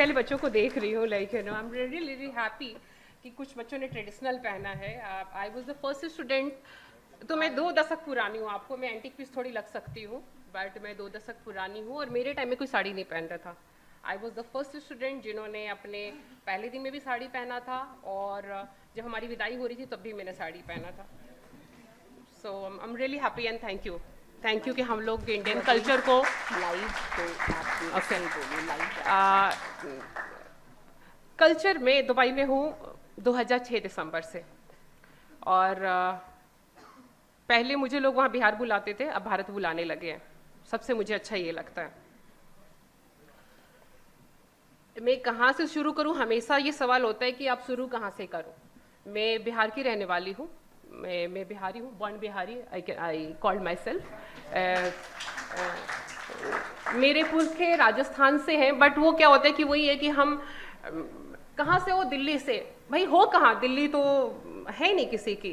पहले बच्चों को देख रही हूँ, like I am really happy कि कुछ बच्चों ने ट्रेडिशनल पहना है। I was the first student, तो मैं 2 दशक पुरानी हूँ, आपको मैं एंटीक पीस थोड़ी लग सकती हूँ, बट मैं 2 दशक पुरानी हूँ और मेरे टाइम में कोई साड़ी नहीं पहनता था। I was the first student जिन्होंने अपने पहले दिन में भी साड़ी पहना था, और जब हमारी विदाई हो रही थी तब भी मैंने साड़ी पहना था। So I am really happy and thank you कि हम लोग इंडियन कल्चर को कल्चर में दुबई में हूँ 2006 दिसंबर से, और पहले मुझे लोग वहाँ बिहार बुलाते थे, अब भारत बुलाने लगे हैं। सबसे मुझे अच्छा ये लगता है। मैं कहाँ से शुरू करूँ, हमेशा ये सवाल होता है कि आप शुरू कहाँ से करूँ। मैं बिहार की रहने वाली हूँ, मैं बिहारी हूँ, born Bihari, I called my self. मेरे पुरखे राजस्थान से हैं, बट वो क्या होता है कि वही है कि हम कहाँ से हो, दिल्ली से। भाई हो कहाँ, दिल्ली तो है नहीं किसी की,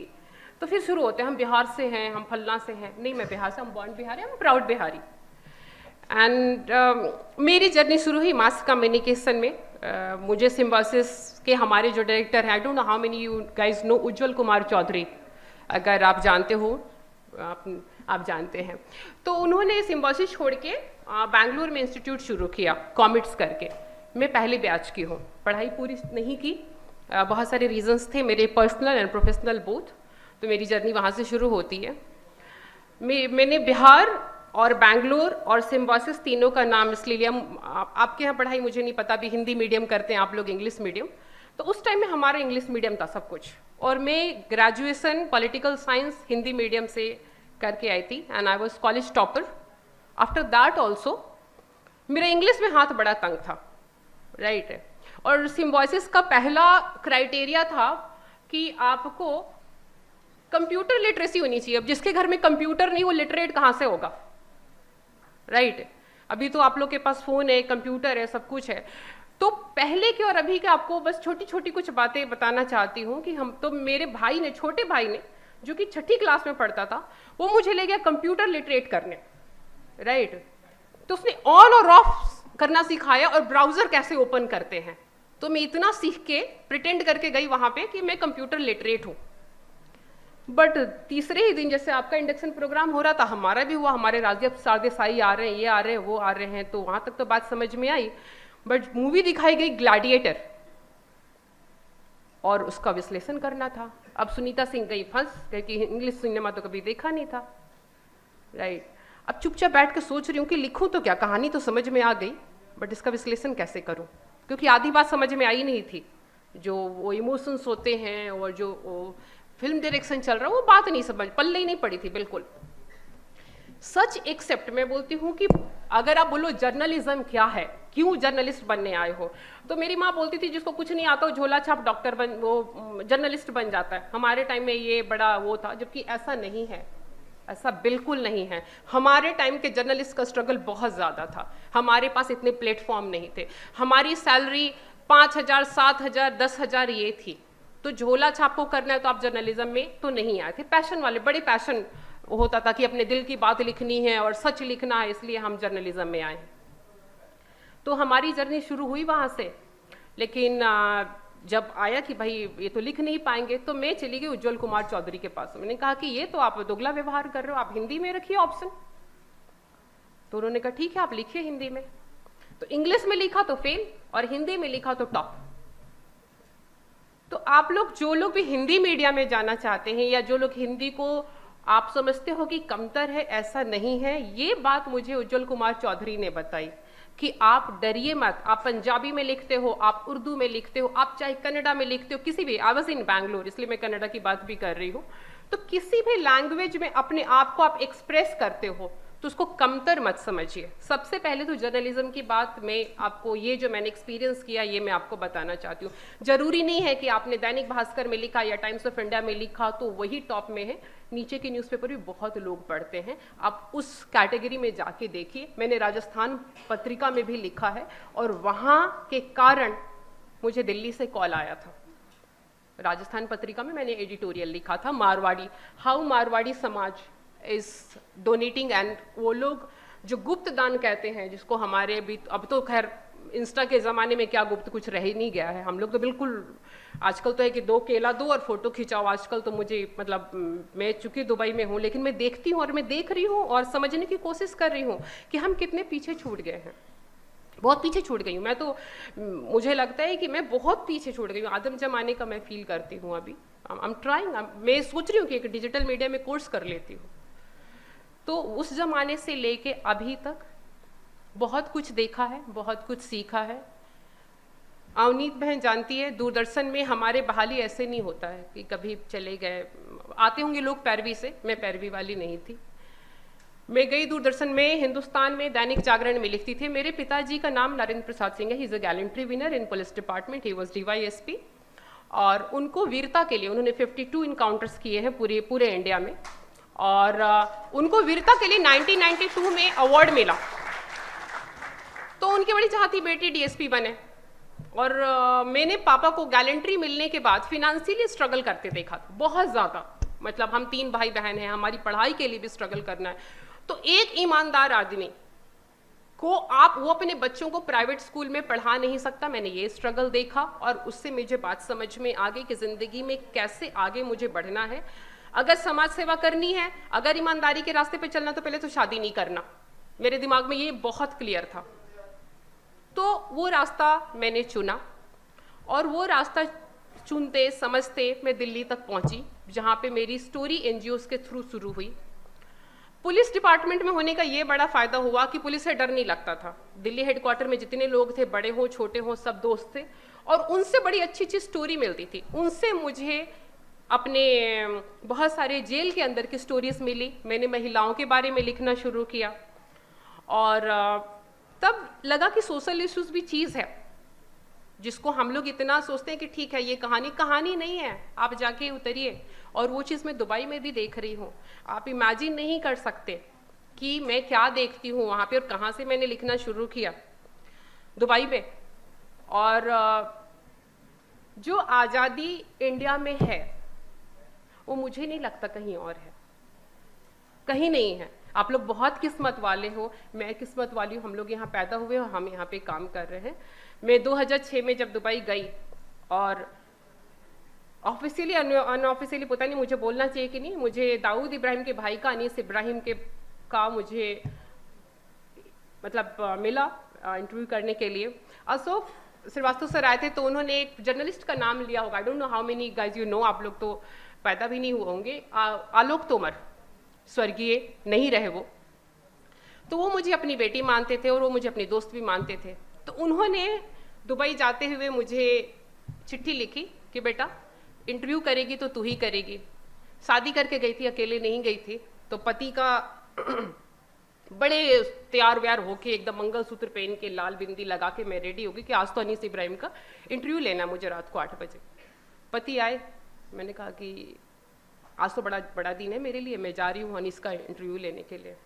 तो फिर शुरू होते हैं हम बिहार से हैं, हम फलना से हैं। नहीं, मैं बिहार से, हम बॉर्न बिहारी, हम प्राउड बिहारी। एंड मेरी जर्नी शुरू हुई मास कम्युनिकेशन में। मुझे सिम्बोसिस के हमारे जो डायरेक्टर हैं, I don't know how many you guys know Ujjwal Kumar Chaudhary, अगर आप जानते हो, आप जानते हैं, तो उन्होंने सिम्बोसिस छोड़ के बैंगलोर में इंस्टीट्यूट शुरू किया कॉमिट्स करके। मैं पहले बैच की हूँ, पढ़ाई पूरी नहीं की, बहुत सारे रीजंस थे मेरे, पर्सनल एंड प्रोफेशनल बोथ, तो मेरी जर्नी वहाँ से शुरू होती है। मैंने बिहार और बैंगलोर और सिम्बोसिस तीनों का नाम इसलिए लिया, आपके यहाँ पढ़ाई मुझे नहीं पता, अभी हिंदी मीडियम करते हैं आप लोग, इंग्लिश मीडियम, तो उस टाइम में हमारा इंग्लिश मीडियम था सब कुछ, और मैं graduation political science Hindi medium से करके आई थी, and I was college topper. After that also मेरा इंग्लिश में हाथ बड़ा तंग था, राइट है। और सिम्बोसिस का पहला क्राइटेरिया था कि आपको कंप्यूटर लिटरेसी होनी चाहिए। अब जिसके घर में कंप्यूटर नहीं, वो लिटरेट कहाँ से होगा, राइट। अभी तो आप लोग के पास फोन है, कंप्यूटर है, सब कुछ है। तो पहले के और अभी के आपको बस छोटी छोटी कुछ बातें बताना चाहती हूँ कि हम तो, मेरे भाई ने, छोटे भाई ने, जो कि 6ठी क्लास में पढ़ता था, वो मुझे ले गया कंप्यूटर लिटरेट करने, राइट। तो उसने ऑन और ऑफ करना सिखाया और ब्राउजर कैसे ओपन करते हैं। तो मैं इतना सीख के प्रिटेंड करके गई वहां पे कि मैं कंप्यूटर लिटरेट हूँ। बट तीसरे ही दिन जैसे आपका इंडक्शन प्रोग्राम हो रहा था, हमारा भी हुआ, हमारे राजदीप सरदेसाई आ रहे हैं, ये आ रहे हैं, वो आ रहे हैं, तो वहां तक तो बात समझ में आई। बट मूवी दिखाई गई ग्लैडिएटर, और उसका विश्लेषण करना था। अब सुनीता सिंह गई फंस, क्योंकि इंग्लिश सिनेमा तो कभी देखा नहीं था, राइट। अब चुपचाप बैठ के सोच रही हूँ कि लिखूं तो क्या, कहानी तो समझ में आ गई, बट इसका विश्लेषण कैसे करूं, क्योंकि आधी बात समझ में आई नहीं थी। जो वो इमोशंस होते हैं और जो वो फिल्म डायरेक्शन चल रहा है, वो बात नहीं समझ, पल्ले ही नहीं पड़ी थी बिल्कुल। सच एक्सेप्ट, मैं बोलती हूँ कि अगर आप बोलो जर्नलिज्म क्या है, क्यों जर्नलिस्ट बनने आए हो, तो मेरी माँ बोलती थी जिसको कुछ नहीं आता झोला छाप डॉक्टर बन, वो जर्नलिस्ट बन जाता है। हमारे टाइम में ये बड़ा वो था, जबकि ऐसा नहीं है, ऐसा बिल्कुल नहीं है। हमारे टाइम के जर्नलिस्ट का स्ट्रगल बहुत ज़्यादा था, हमारे पास इतने प्लेटफॉर्म नहीं थे, हमारी सैलरी 5,000, 7,000, 10,000 ये थी। तो झोला छापो करना है तो आप जर्नलिज्म में तो नहीं आए थे। पैशन वाले, बड़े पैशन होता था कि अपने दिल की बात लिखनी है और सच लिखना है, इसलिए हम जर्नलिज्म में आए। तो हमारी जर्नी शुरू हुई वहाँ से। लेकिन जब आया कि भाई ये तो लिख नहीं पाएंगे, तो मैं चली गई उज्जवल कुमार चौधरी के पास। मैंने कहा कि ये तो आप दोगला व्यवहार कर रहे हो, आप हिंदी में रखिए ऑप्शन। तो उन्होंने कहा ठीक है आप लिखिए हिंदी में। तो इंग्लिश में लिखा तो फेल, और हिंदी में लिखा तो टॉप। तो आप लोग, जो लोग भी हिंदी मीडिया में जाना चाहते हैं, या जो लोग हिंदी को आप समझते हो कि कमतर है, ऐसा नहीं है। ये बात मुझे उज्जवल कुमार चौधरी ने बताई कि आप डरिए मत, आप पंजाबी में लिखते हो, आप उर्दू में लिखते हो, आप चाहे कन्नड़ा में लिखते हो, किसी भी, आई वाज इन बैंगलोर इसलिए मैं कन्नड़ा की बात भी कर रही हूँ, तो किसी भी लैंग्वेज में अपने आप को आप एक्सप्रेस करते हो तो उसको कमतर मत समझिए। सबसे पहले तो जर्नलिज्म की बात में आपको, ये जो मैंने एक्सपीरियंस किया ये मैं आपको बताना चाहती हूँ। जरूरी नहीं है कि आपने दैनिक भास्कर में लिखा या टाइम्स ऑफ इंडिया में लिखा तो वही टॉप में है। नीचे के न्यूज़पेपर भी बहुत लोग पढ़ते हैं, आप उस कैटेगरी में जाके देखिए। मैंने राजस्थान पत्रिका में भी लिखा है, और वहाँ के कारण मुझे दिल्ली से कॉल आया था। राजस्थान पत्रिका में मैंने एडिटोरियल लिखा था, मारवाड़ी, हाउ मारवाड़ी समाज इज डोनेटिंग, एंड वो लोग जो गुप्त दान कहते हैं, जिसको हमारे भी, अब तो खैर इंस्टा के ज़माने में क्या गुप्त कुछ रह ही नहीं गया है। हम लोग तो बिल्कुल, आजकल तो है कि 2 केला दो और फोटो खिंचाओ। आजकल तो मुझे मतलब मैं चूँकि दुबई में हूँ, लेकिन मैं देखती हूँ और मैं देख रही हूँ और समझने की कोशिश कर रही हूँ कि हम कितने पीछे छूट गए हैं। बहुत पीछे छूट गई हूँ मैं तो, मुझे लगता है कि मैं बहुत पीछे छूट गई हूँ। आदम जमाने का मैं फील करती हूँ अभी। आई एम ट्राइंग, मैं सोच रही हूँ कि एक डिजिटल मीडिया में कोर्स कर लेती हूँ। तो उस जमाने से लेके अभी तक बहुत कुछ देखा है, बहुत कुछ सीखा है। अवनीत बहन जानती है, दूरदर्शन में हमारे बहाली ऐसे नहीं होता है कि कभी चले गए, आते होंगे लोग पैरवी से, मैं पैरवी वाली नहीं थी। मैं गई दूरदर्शन में, हिंदुस्तान में, दैनिक जागरण में लिखती थी। मेरे पिताजी का नाम नरेंद्र प्रसाद सिंह है, he is a gallantry winner in police department, he was DYSP। और उनको वीरता के लिए उन्होंने 52 इनकाउंटर्स किए हैं पूरे इंडिया में, और उनको वीरता के लिए 1992 में अवार्ड मिला। तो उनकी बड़ी चाहती बेटी DSP बने, और मैंने पापा को गैलेंट्री मिलने के बाद फिनेंशियली स्ट्रगल करते देखा था, बहुत ज़्यादा। मतलब हम 3 भाई बहन हैं, हमारी पढ़ाई के लिए भी स्ट्रगल करना है। तो एक ईमानदार आदमी को वो अपने बच्चों को प्राइवेट स्कूल में पढ़ा नहीं सकता। मैंने ये स्ट्रगल देखा और उससे मुझे बात समझ में आ गई कि ज़िंदगी में कैसे आगे मुझे बढ़ना है। अगर समाज सेवा करनी है, अगर ईमानदारी के रास्ते पे चलना, तो पहले तो शादी नहीं करना। मेरे दिमाग में ये बहुत क्लियर था। तो वो रास्ता मैंने चुना, और वो रास्ता चुनते समझते मैं दिल्ली तक पहुंची, जहाँ पे मेरी स्टोरी NGOs के थ्रू शुरू हुई। पुलिस डिपार्टमेंट में होने का ये बड़ा फ़ायदा हुआ कि पुलिस से डर नहीं लगता था। दिल्ली हेडक्वार्टर में जितने लोग थे, बड़े हों छोटे हों, सब दोस्त थे, और उनसे बड़ी अच्छी अच्छी स्टोरी मिलती थी। उनसे मुझे अपने बहुत सारे जेल के अंदर की स्टोरीज मिली। मैंने महिलाओं के बारे में लिखना शुरू किया, और तब लगा कि सोशल इश्यूज भी चीज़ है जिसको हम लोग इतना सोचते हैं कि ठीक है ये कहानी नहीं है, आप जाके उतरिए। और वो चीज़ मैं दुबई में भी देख रही हूँ। आप इमेजिन नहीं कर सकते कि मैं क्या देखती हूँ वहाँ पे, और कहाँ से मैंने लिखना शुरू किया दुबई में। और जो आज़ादी इंडिया में है वो मुझे नहीं लगता कहीं और है, कहीं नहीं है। आप लोग बहुत किस्मत वाले हो, मैं किस्मत वाली हूँ, हम लोग यहाँ पैदा हुए और हम यहाँ पे काम कर रहे हैं। मैं 2006 में जब दुबई गई, और ऑफिशियली अनऑफिशियली पता नहीं मुझे बोलना चाहिए कि नहीं, मुझे दाऊद इब्राहिम के भाई का, अनीस इब्राहिम का मुझे मतलब मिला इंटरव्यू करने के लिए। अशोक श्रीवास्तव सर आए थे, तो उन्होंने एक जर्नलिस्ट का नाम लिया होगा, आई don't know how many guys you know, आप लोग तो पैदा भी नहीं हुए होंगे, आलोक तोमर, स्वर्गीय नहीं रहे वो। तो वो मुझे अपनी बेटी मानते थे और वो मुझे अपनी दोस्त भी मानते थे। तो उन्होंने दुबई जाते हुए मुझे चिट्ठी लिखी कि बेटा इंटरव्यू करेगी तो तू ही करेगी। शादी करके गई थी, अकेले नहीं गई थी। तो पति का बड़े तैयार व्यार होके एकदम मंगलसूत्र पहन के लाल बिंदी लगा के मैं रेडी हो गई कि आज तो अनीस इब्राहिम का इंटरव्यू लेना मुझे रात को 8 बजे। पति आए, मैंने कहा कि आज तो बड़ा दिन है मेरे लिए, मैं जा रही हूँ अनीस का इंटरव्यू लेने के लिए।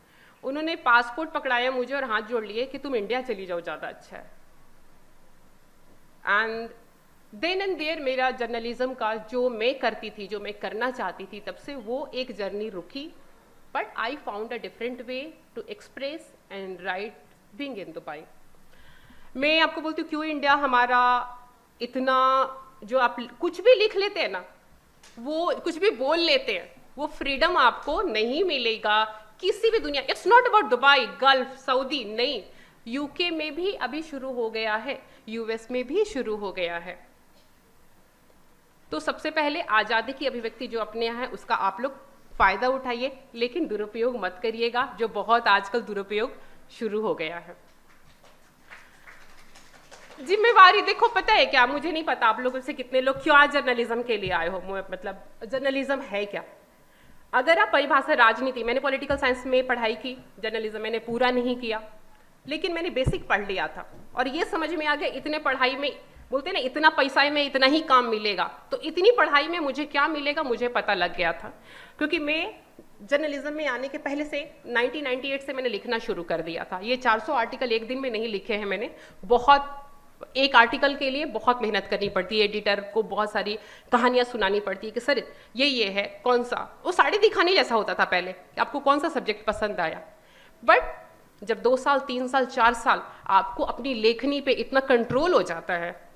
उन्होंने पासपोर्ट पकड़ाया मुझे और हाथ जोड़ लिए कि तुम इंडिया चली जाओ, ज़्यादा अच्छा है। एंड देन एंड देयर मेरा जर्नलिज्म का जो मैं करती थी, जो मैं करना चाहती थी, तब से वो एक जर्नी रुकी। But I found a different way to express and write being in Dubai. मैं आपको बोलती हूँ क्यों इंडिया हमारा इतना, जो आप कुछ भी लिख लेते हैं ना, वो कुछ भी बोल लेते हैं, वो फ्रीडम आपको नहीं मिलेगा किसी भी दुनिया। It's not about Dubai, gulf, Saudi, नहीं, यूके में भी अभी शुरू हो गया है, यूएस में भी शुरू हो गया है। तो सबसे पहले आज़ादी की अभिव्यक्ति जो अपने यहाँ है उसका आप लोग फायदा उठाइए, लेकिन दुरुपयोग मत करिएगा, जो बहुत आजकल दुरुपयोग शुरू हो गया है। जिम्मेवारी देखो, पता है क्या, मुझे नहीं पता आप लोगों से कितने लोग क्यों आज जर्नलिज्म के लिए आए हो, मतलब जर्नलिज्म है क्या। अगर आप परिभाषा राजनीति, मैंने पॉलिटिकल साइंस में पढ़ाई की, जर्नलिज्म मैंने पूरा नहीं किया, लेकिन मैंने बेसिक पढ़ लिया था और ये समझ में आ गया इतने पढ़ाई में, बोलते ना इतना पैसा में इतना ही काम मिलेगा, तो इतनी पढ़ाई में मुझे क्या मिलेगा मुझे पता लग गया था। क्योंकि मैं जर्नलिज्म में आने के पहले से 1998 से मैंने लिखना शुरू कर दिया था। ये 400 आर्टिकल एक दिन में नहीं लिखे हैं मैंने, बहुत एक आर्टिकल के लिए बहुत मेहनत करनी पड़ती है, एडिटर को बहुत सारी कहानियां सुनानी पड़ती है कि सर ये है कौन सा, वो साड़ी दिखाने जैसा होता था पहले कि आपको कौन सा सब्जेक्ट पसंद आया। बट जब 2 साल 3 साल 4 साल आपको अपनी लेखनी पे इतना कंट्रोल हो जाता है,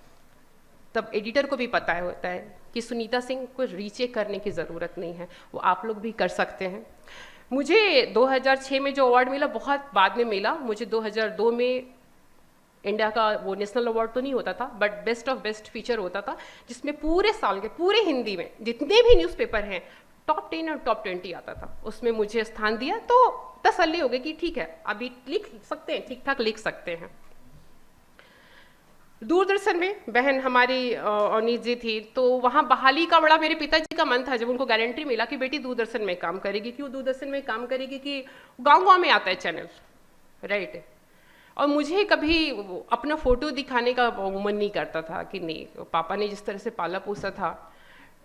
तब एडिटर को भी पता होता है कि सुनीता सिंह को रीचेक करने की ज़रूरत नहीं है, वो आप लोग भी कर सकते हैं। मुझे 2006 में जो अवार्ड मिला बहुत बाद में मिला। मुझे 2002 में इंडिया का वो नेशनल अवार्ड तो नहीं होता था, but best of best feature होता था, जिसमें पूरे साल के पूरे हिंदी में जितने भी न्यूज़पेपर हैं टॉप 10 और टॉप 20 आता था, उसमें मुझे स्थान दिया। तो तसल्ली हो गई कि ठीक है, अभी लिख सकते हैं, ठीक ठाक लिख सकते हैं। दूरदर्शन में बहन हमारी अनीत जी थी, तो वहाँ बहाली का बड़ा मेरे पिताजी का मन था जब उनको गारंटी मिला कि बेटी दूरदर्शन में काम करेगी। क्यों दूरदर्शन में काम करेगी? कि गांव-गांव में आता है चैनल, राइट। और मुझे कभी अपना फोटो दिखाने का मन नहीं करता था कि नहीं, पापा ने जिस तरह से पाला पोसा था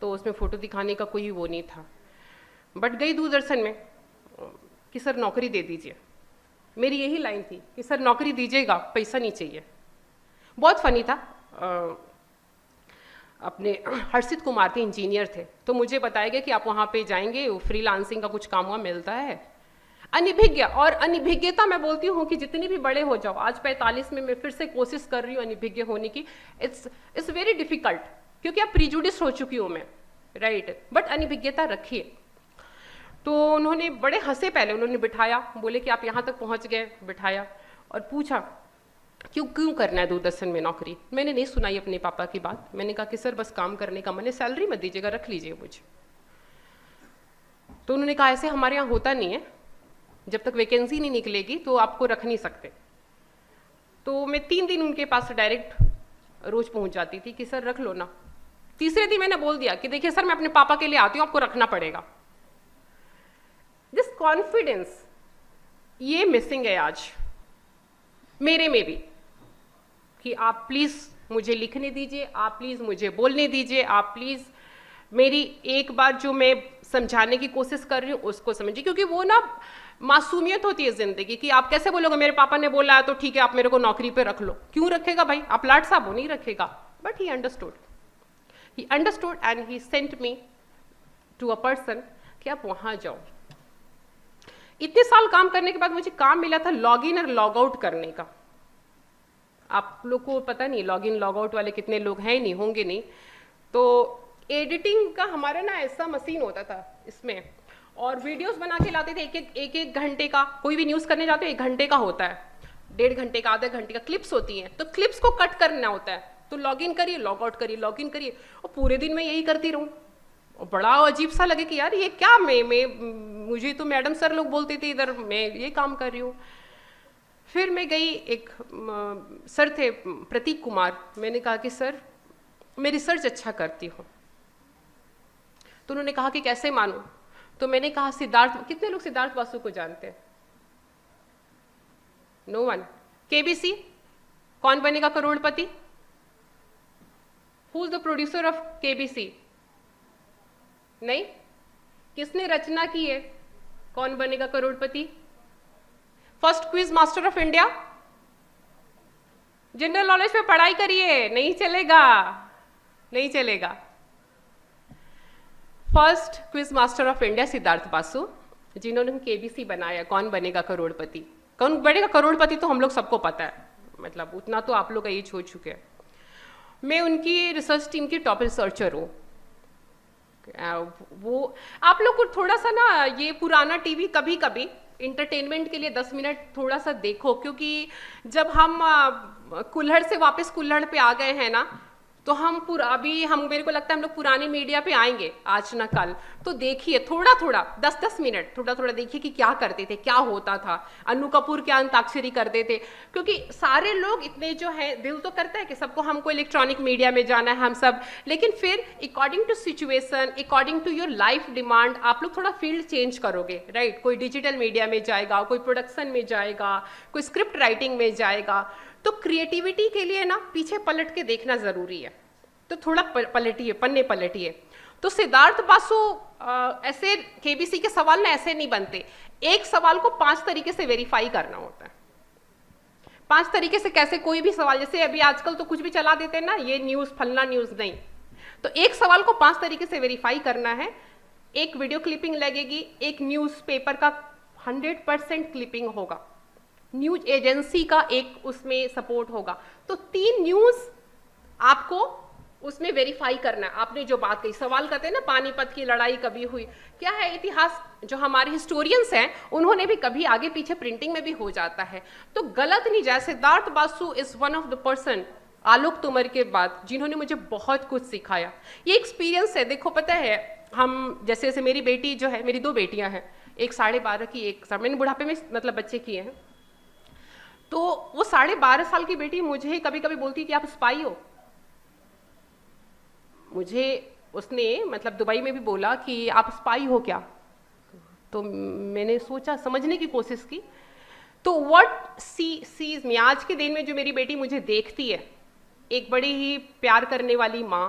तो उसमें फ़ोटो दिखाने का कोई वो नहीं था। बट गई दूरदर्शन में कि सर नौकरी दे दीजिए। मेरी यही लाइन थी कि सर नौकरी दीजिएगा, पैसा नहीं चाहिए। बहुत फ़नी था, अपने हर्षित कुमार थे, इंजीनियर थे, तो मुझे बताया गया कि आप वहाँ पे जाएंगे, फ्रीलांसिंग का कुछ काम वहाँ मिलता है। अनिभिज्ञ, और अनिभिज्ञता मैं बोलती हूँ कि जितनी भी बड़े हो जाओ, आज 45 में मैं फिर से कोशिश कर रही हूँ अनिभिज्ञ होने की। इट्स वेरी डिफिकल्ट, क्योंकि आप प्रीजुडिस हो चुकी हूँ मैं, राइट। बट अनिभिज्ञता रखिए। तो उन्होंने बड़े हंसे, पहले उन्होंने बिठाया, बोले कि आप यहाँ तक पहुँच गए, बिठाया और पूछा क्यों करना है दूरदर्शन में नौकरी। मैंने नहीं सुनाई अपने पापा की बात। मैंने कहा कि सर बस काम करने का मन है, सैलरी मत दीजिएगा, रख लीजिए मुझे। तो उन्होंने कहा ऐसे हमारे यहाँ होता नहीं है, जब तक वैकेंसी नहीं निकलेगी तो आपको रख नहीं सकते। तो मैं 3 दिन उनके पास डायरेक्ट रोज पहुंच जाती थी कि सर रख लो ना। तीसरे दिन मैंने बोल दिया कि देखिए सर मैं अपने पापा के लिए आती हूँ, आपको रखना पड़ेगा। दिस कॉन्फिडेंस ये मिसिंग है आज मेरे में भी, कि आप प्लीज़ मुझे लिखने दीजिए, आप प्लीज़ मुझे बोलने दीजिए, आप प्लीज़ मेरी एक बार जो मैं समझाने की कोशिश कर रही हूँ उसको समझिए। क्योंकि वो ना मासूमियत होती है ज़िंदगी की। आप कैसे बोलोगे मेरे पापा ने बोला तो ठीक है आप मेरे को नौकरी पे रख लो। क्यों रखेगा भाई? आप लाट साहब हो, नहीं रखेगा। But he understood and he sent me to a person कि आप वहाँ जाओ। इतने साल काम करने के बाद मुझे काम मिला था लॉग इन और लॉग आउट करने का। आप लोग को पता नहीं लॉग इन लॉग आउट वाले कितने लोग हैं, नहीं होंगे नहीं। तो एडिटिंग का हमारा ना ऐसा मशीन होता था इसमें, और वीडियोस बना के लाते थे एक घंटे का। कोई भी न्यूज़ करने जाते 1 घंटे का होता है, 1.5 घंटे का, आधे घंटे का क्लिप्स होती हैं। तो क्लिप्स को कट करना होता है, तो लॉग इन करिए, लॉग आउट करिए, लॉग इन करिए, और पूरे दिन मैं यही करती रहूँ। और बड़ा अजीब सा लगे कि यार ये क्या, मुझे तो मैडम सर लोग बोलते थे, इधर मैं ये काम कर रही हूँ। फिर मैं गई, एक सर थे प्रतीक कुमार, मैंने कहा कि सर मैं रिसर्च अच्छा करती हूँ। तो उन्होंने कहा कि कैसे मानूं? तो मैंने कहा सिद्धार्थ, कितने लोग सिद्धार्थ बासु को जानते हैं? No one. KBC, Kaun Banega Crorepati? Who is the producer of KBC? नहीं। किसने रचना की है Kaun Banega Crorepati? First quiz master of India. General knowledge पे पढ़ाई करिए, नहीं चलेगा, नहीं चलेगा। First quiz master of India Siddhartha Basu, जिन्होंने केबीसी बनाया, कौन बनेगा करोड़पति। कौन बनेगा करोड़पति तो हम लोग सबको पता है, मतलब उतना तो आप लोग एज हो चुके हैं। मैं उनकी रिसर्च टीम की टॉप रिसर्चर हूँ। वो आप लोग को थोड़ा सा ना ये पुराना टीवी कभी कभी इंटरटेनमेंट के लिए 10 मिनट थोड़ा सा देखो, क्योंकि जब हम कुल्हड़ से वापस कुल्हड़ पे आ गए हैं ना, तो हम मेरे को लगता है हम लोग पुरानी मीडिया पे आएंगे आज ना कल। तो देखिए थोड़ा थोड़ा 10-10 मिनट थोड़ा थोड़ा देखिए कि क्या करते थे, क्या होता था। अन्नू कपूर क्या अंताक्षरी करते थे, क्योंकि सारे लोग इतने जो है, दिल तो करता है कि सबको हमको इलेक्ट्रॉनिक मीडिया में जाना है हम सब, लेकिन फिर according to situation, according to your life demand आप लोग थोड़ा फील्ड चेंज करोगे, राइट। कोई डिजिटल मीडिया में जाएगा, कोई प्रोडक्शन में जाएगा, कोई स्क्रिप्ट राइटिंग में जाएगा। तो क्रिएटिविटी के लिए ना पीछे पलट के देखना जरूरी है, तो थोड़ा पलटिए, पन्ने पलटिए। तो सिद्धार्थ बासु ऐसे केबीसी के सवाल ना ऐसे नहीं बनते। एक सवाल को 5 तरीके से वेरीफाई करना होता है। 5 तरीके से कैसे? कोई भी सवाल, जैसे अभी आजकल तो कुछ भी चला देते हैं ना, ये न्यूज़ फलना न्यूज़, नहीं। तो एक सवाल को 5 तरीके से वेरीफाई करना है। एक वीडियो क्लिपिंग लगेगी, एक न्यूज़पेपर का 100% क्लिपिंग होगा। न्यूज एजेंसी का एक उसमें सपोर्ट होगा। तो 3 न्यूज आपको उसमें वेरीफाई करना है। आपने जो बात कही, सवाल करते हैं ना पानीपत की लड़ाई कभी हुई, क्या है इतिहास जो हमारे हिस्टोरियंस हैं उन्होंने भी कभी आगे पीछे प्रिंटिंग में भी हो जाता है, तो गलत नहीं जाए। Siddhartha Basu is one of the person Alok Tomar के बाद जिन्होंने मुझे बहुत कुछ सिखाया। ये एक्सपीरियंस है। देखो पता है, हम जैसे जैसे मेरी बेटी जो है, मेरी 2 बेटियां हैं, एक 12.5 की, एक मैंने बुढ़ापे में मतलब बच्चे किए हैं, तो वो 12.5 साल की बेटी मुझे कभी कभी बोलती है कि आप स्पाई हो। मुझे उसने मतलब दुबई में भी बोला कि आप स्पाई हो क्या, तो मैंने सोचा, समझने की कोशिश की, तो व्हाट सीज मी, आज के दिन में जो मेरी बेटी मुझे देखती है, एक बड़ी ही प्यार करने वाली माँ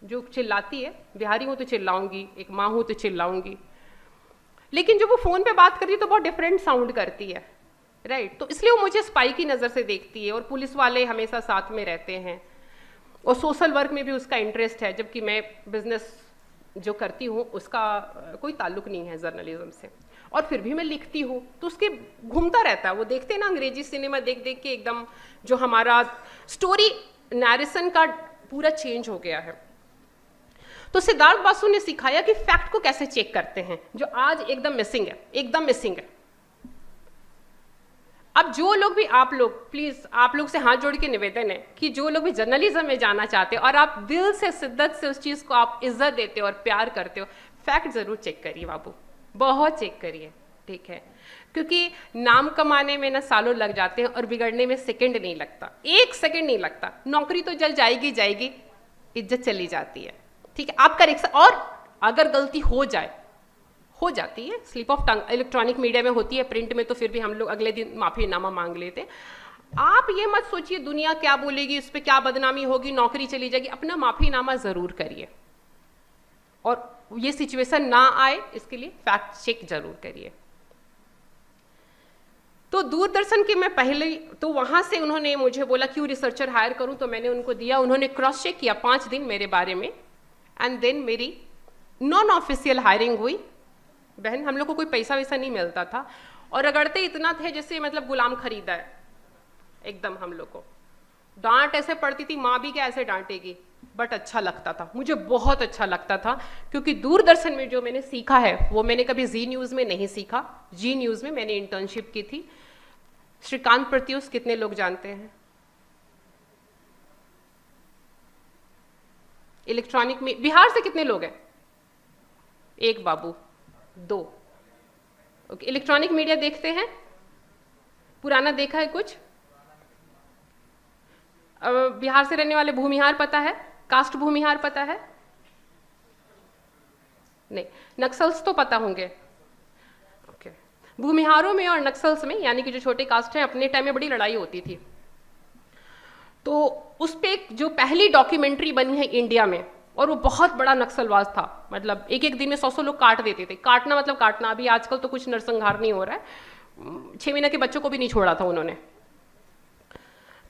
जो चिल्लाती है, बिहारी हूँ तो चिल्लाऊंगी, एक माँ हूँ तो चिल्लाऊंगी, लेकिन जब वो फोन पे बात करती है तो बहुत डिफरेंट साउंड करती है, राइट। तो इसलिए वो मुझे स्पाई की नज़र से देखती है, और पुलिस वाले हमेशा साथ में रहते हैं, और सोशल वर्क में भी उसका इंटरेस्ट है, जबकि मैं बिजनेस जो करती हूँ उसका कोई ताल्लुक नहीं है जर्नलिज्म से, और फिर भी मैं लिखती हूँ, तो उसके घूमता रहता है। वो देखते हैं ना अंग्रेजी सिनेमा देख देख के एकदम जो हमारा स्टोरी नैरेशन का पूरा चेंज हो गया है। तो सिद्धार्थ बासु ने सिखाया कि फैक्ट को कैसे चेक करते हैं, जो आज एकदम मिसिंग है, एकदम मिसिंग है। अब जो लोग भी, आप लोग प्लीज, आप लोग से हाथ जोड़ के निवेदन है कि जो लोग भी जर्नलिज्म में जाना चाहते हो और आप दिल से शिद्दत से उस चीज को आप इज्जत देते हो और प्यार करते हो, फैक्ट जरूर चेक करिए बाबू, बहुत चेक करिए, ठीक है। क्योंकि नाम कमाने में ना सालों लग जाते हैं और बिगड़ने में सेकंड नहीं लगता, 1 सेकंड नहीं लगता। नौकरी तो जल जाएगी जाएगी, इज्जत चली जाती है, ठीक है। आप करेक्शन, और अगर गलती हो जाती है, slip of tongue electronic media में होती है, प्रिंट में तो फिर भी हम लोग अगले दिन माफीनामा मांग लेते हैं। आप ये मत सोचिए दुनिया क्या बोलेगी, उस पर क्या बदनामी होगी, नौकरी चली जाएगी, अपना माफीनामा जरूर करिए, और ये सिचुएशन ना आए इसके लिए फैक्ट चेक जरूर करिए। तो दूरदर्शन के मैं पहले, तो वहां से उन्होंने मुझे बोला क्यों रिसर्चर हायर करूं, तो मैंने उनको दिया, उन्होंने क्रॉस चेक किया 5 दिन मेरे बारे में, एंड देन मेरी नॉन ऑफिशियल हायरिंग हुई। बहन, हम लोग को कोई पैसा वैसा नहीं मिलता था, और रगड़ते इतना थे जैसे मतलब गुलाम खरीदा है एकदम। हम लोग को डांट ऐसे पड़ती थी, माँ भी क्या ऐसे डांटेगी, बट अच्छा लगता था, मुझे बहुत अच्छा लगता था, क्योंकि दूरदर्शन में जो मैंने सीखा है वो मैंने कभी जी न्यूज़ में नहीं सीखा। जी न्यूज़ में मैंने इंटर्नशिप की थी। श्रीकांत प्रत्युष कितने लोग जानते हैं? इलेक्ट्रॉनिक में बिहार से कितने लोग हैं? 1 बाबू, 2। ओके, इलेक्ट्रॉनिक मीडिया देखते हैं? पुराना देखा है कुछ? बिहार से रहने वाले भूमिहार पता है? कास्ट भूमिहार पता है? नहीं। नक्सल्स तो पता होंगे। ओके, भूमिहारों में और नक्सल्स में, यानी कि जो छोटे कास्ट हैं, अपने टाइम में बड़ी लड़ाई होती थी। तो उस पर जो पहली डॉक्यूमेंट्री बनी है इंडिया में, और वो बहुत बड़ा नक्सलवाद था, मतलब एक दिन में 100 लोग काट देते थे। काटना मतलब काटना, अभी आजकल तो कुछ नरसंहार नहीं हो रहा है, 6 महीने के बच्चों को भी नहीं छोड़ा था उन्होंने।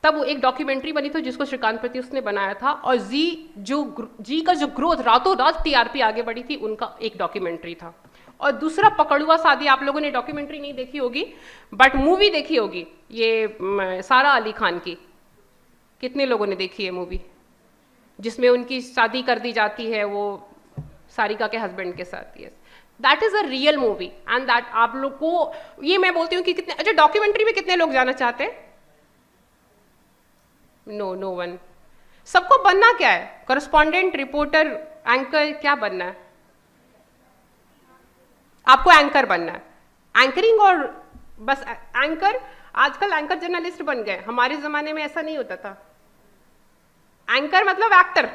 तब वो एक डॉक्यूमेंट्री बनी थी जिसको श्रीकांत प्रत्युष ने बनाया था, और जी का जो ग्रोथ, रातों रात टीआरपी आगे बढ़ी थी, उनका एक डॉक्यूमेंट्री था। और दूसरा पकड़ुआ शादी, आप लोगों ने डॉक्यूमेंट्री नहीं देखी होगी बट मूवी देखी होगी, ये सारा अली खान की। कितने लोगों ने देखी है मूवी, जिसमें उनकी शादी कर दी जाती है वो सारिका के हस्बैंड के साथ? Yes, that is a real movie, and that आप लोग को, ये मैं बोलती हूँ कि कितने, अच्छा डॉक्यूमेंट्री में कितने लोग जाना चाहते हैं? No one. सबको बनना क्या है? करस्पॉन्डेंट, रिपोर्टर, एंकर, क्या बनना है? आपको एंकर बनना है, एंकरिंग, और बस एंकर। आजकल एंकर जर्नलिस्ट बन गए, हमारे जमाने में ऐसा नहीं होता था। एंकर मतलब एक्टर,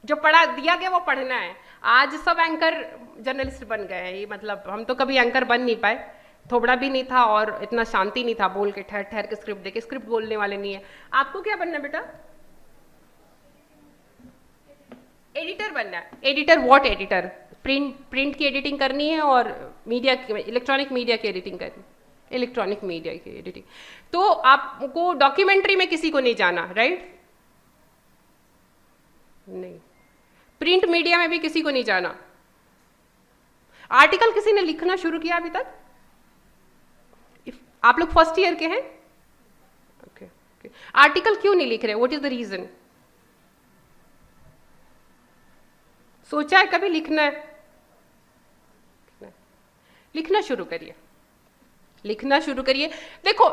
जो पढ़ा दिया गया वो पढ़ना है। आज सब एंकर जर्नलिस्ट बन गए हैं। ये मतलब हम तो कभी एंकर बन नहीं पाए, थोड़ा भी नहीं था, और इतना शांति नहीं था, बोल के ठहर ठहर के स्क्रिप्ट देके, स्क्रिप्ट बोलने वाले नहीं है। आपको क्या बनना है बेटा? एडिटर बनना है। Editor, what editor? प्रिंट की एडिटिंग करनी है, और मीडिया, इलेक्ट्रॉनिक मीडिया की एडिटिंग करनी, इलेक्ट्रॉनिक मीडिया की एडिटिंग। तो आपको डॉक्यूमेंट्री में किसी को नहीं जाना, राइट? नहीं। प्रिंट मीडिया में भी किसी को नहीं जाना। आर्टिकल किसी ने लिखना शुरू किया अभी तक? आप लोग फर्स्ट ईयर के हैं? ओके। आर्टिकल क्यों नहीं लिख रहे? What is the reason? सोचा है कभी लिखना है? लिखना शुरू करिए, लिखना शुरू करिए। देखो,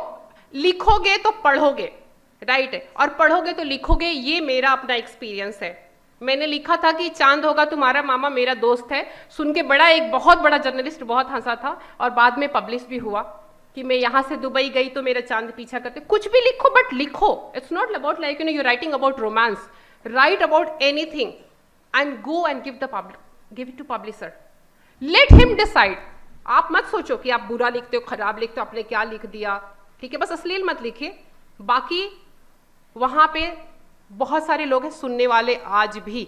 लिखोगे तो पढ़ोगे, राइट है, और पढ़ोगे तो लिखोगे। ये मेरा अपना एक्सपीरियंस है। मैंने लिखा था कि चांद होगा तुम्हारा मामा मेरा दोस्त है, सुन के एक बहुत बड़ा जर्नलिस्ट बहुत हंसा था, और बाद में पब्लिश भी हुआ कि मैं यहाँ से दुबई गई तो मेरा चांद पीछा करते। कुछ भी लिखो, बट लिखो। It's not about like you writing about romance, write about anything and go and give it to publisher, let him decide. आप मत सोचो कि आप बुरा लिखते हो, खराब लिखते हो, आपने क्या लिख दिया, ठीक है? बस अश्लील मत लिखिए। बाकी वहां पे बहुत सारे लोग हैं सुनने वाले आज भी।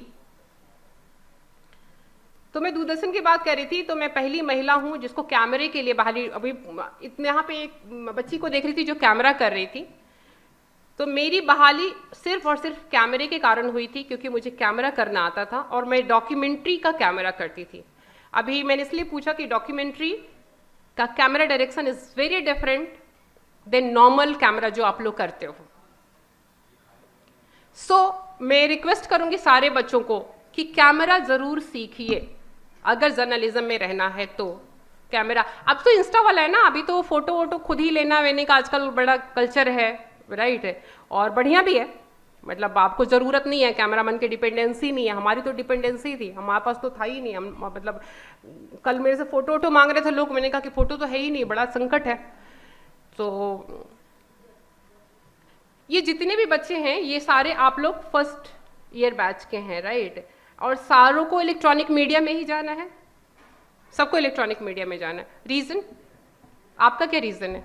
तो मैं दूरदर्शन की बात कर रही थी, तो मैं पहली महिला हूं जिसको कैमरे के लिए बहाली, अभी इतने यहाँ पे एक बच्ची को देख रही थी जो कैमरा कर रही थी, तो मेरी बहाली सिर्फ और सिर्फ कैमरे के कारण हुई थी, क्योंकि मुझे कैमरा करना आता था और मैं डॉक्यूमेंट्री का कैमरा करती थी। अभी मैंने इसलिए पूछा कि डॉक्यूमेंट्री का camera direction is very different than normal camera जो आप लोग करते हो। मैं रिक्वेस्ट करूंगी सारे बच्चों को कि कैमरा जरूर सीखिए अगर जर्नलिज्म में रहना है तो। कैमरा अब तो इंस्टा वाला है ना, अभी तो फोटो वोटो खुद ही लेना वेने का आजकल बड़ा कल्चर है, राइट है, और बढ़िया भी है। मतलब आपको जरूरत नहीं है कैमरामैन की, डिपेंडेंसी नहीं है। हमारी तो डिपेंडेंसी थी, हमारे पास तो था ही नहीं। हम मतलब कल मेरे से फोटो वोटो मांग रहे थे लोग, मैंने कहा कि फोटो तो है ही नहीं, बड़ा संकट है। तो ये जितने भी बच्चे हैं ये सारे आप लोग फर्स्ट ईयर बैच के हैं, राइट, और सारों को इलेक्ट्रॉनिक मीडिया में ही जाना है, सबको इलेक्ट्रॉनिक मीडिया में जाना है। रीजन आपका क्या रीजन है?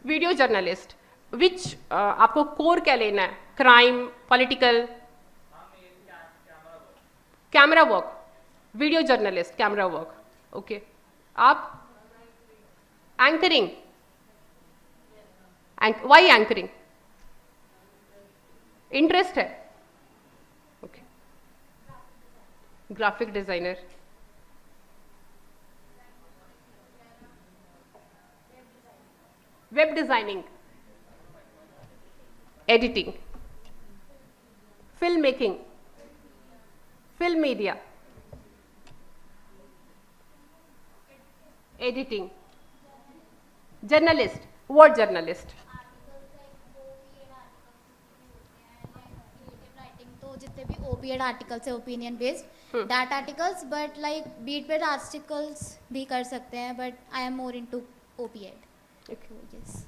Video journalist. विच आपको कोर क्या लेना है? Crime, political, camera work, video journalist, camera work, okay. आप एंकरिंग, वाई एंकरिंग? इंटरेस्ट है, okay. Graphic designer, web designing, editing, film making, film media, editing, journalist, word journalist. जितने भी oped articles है, opinion based that articles, but like beat पे articles भी कर सकते हैं, but I am more into oped. Yes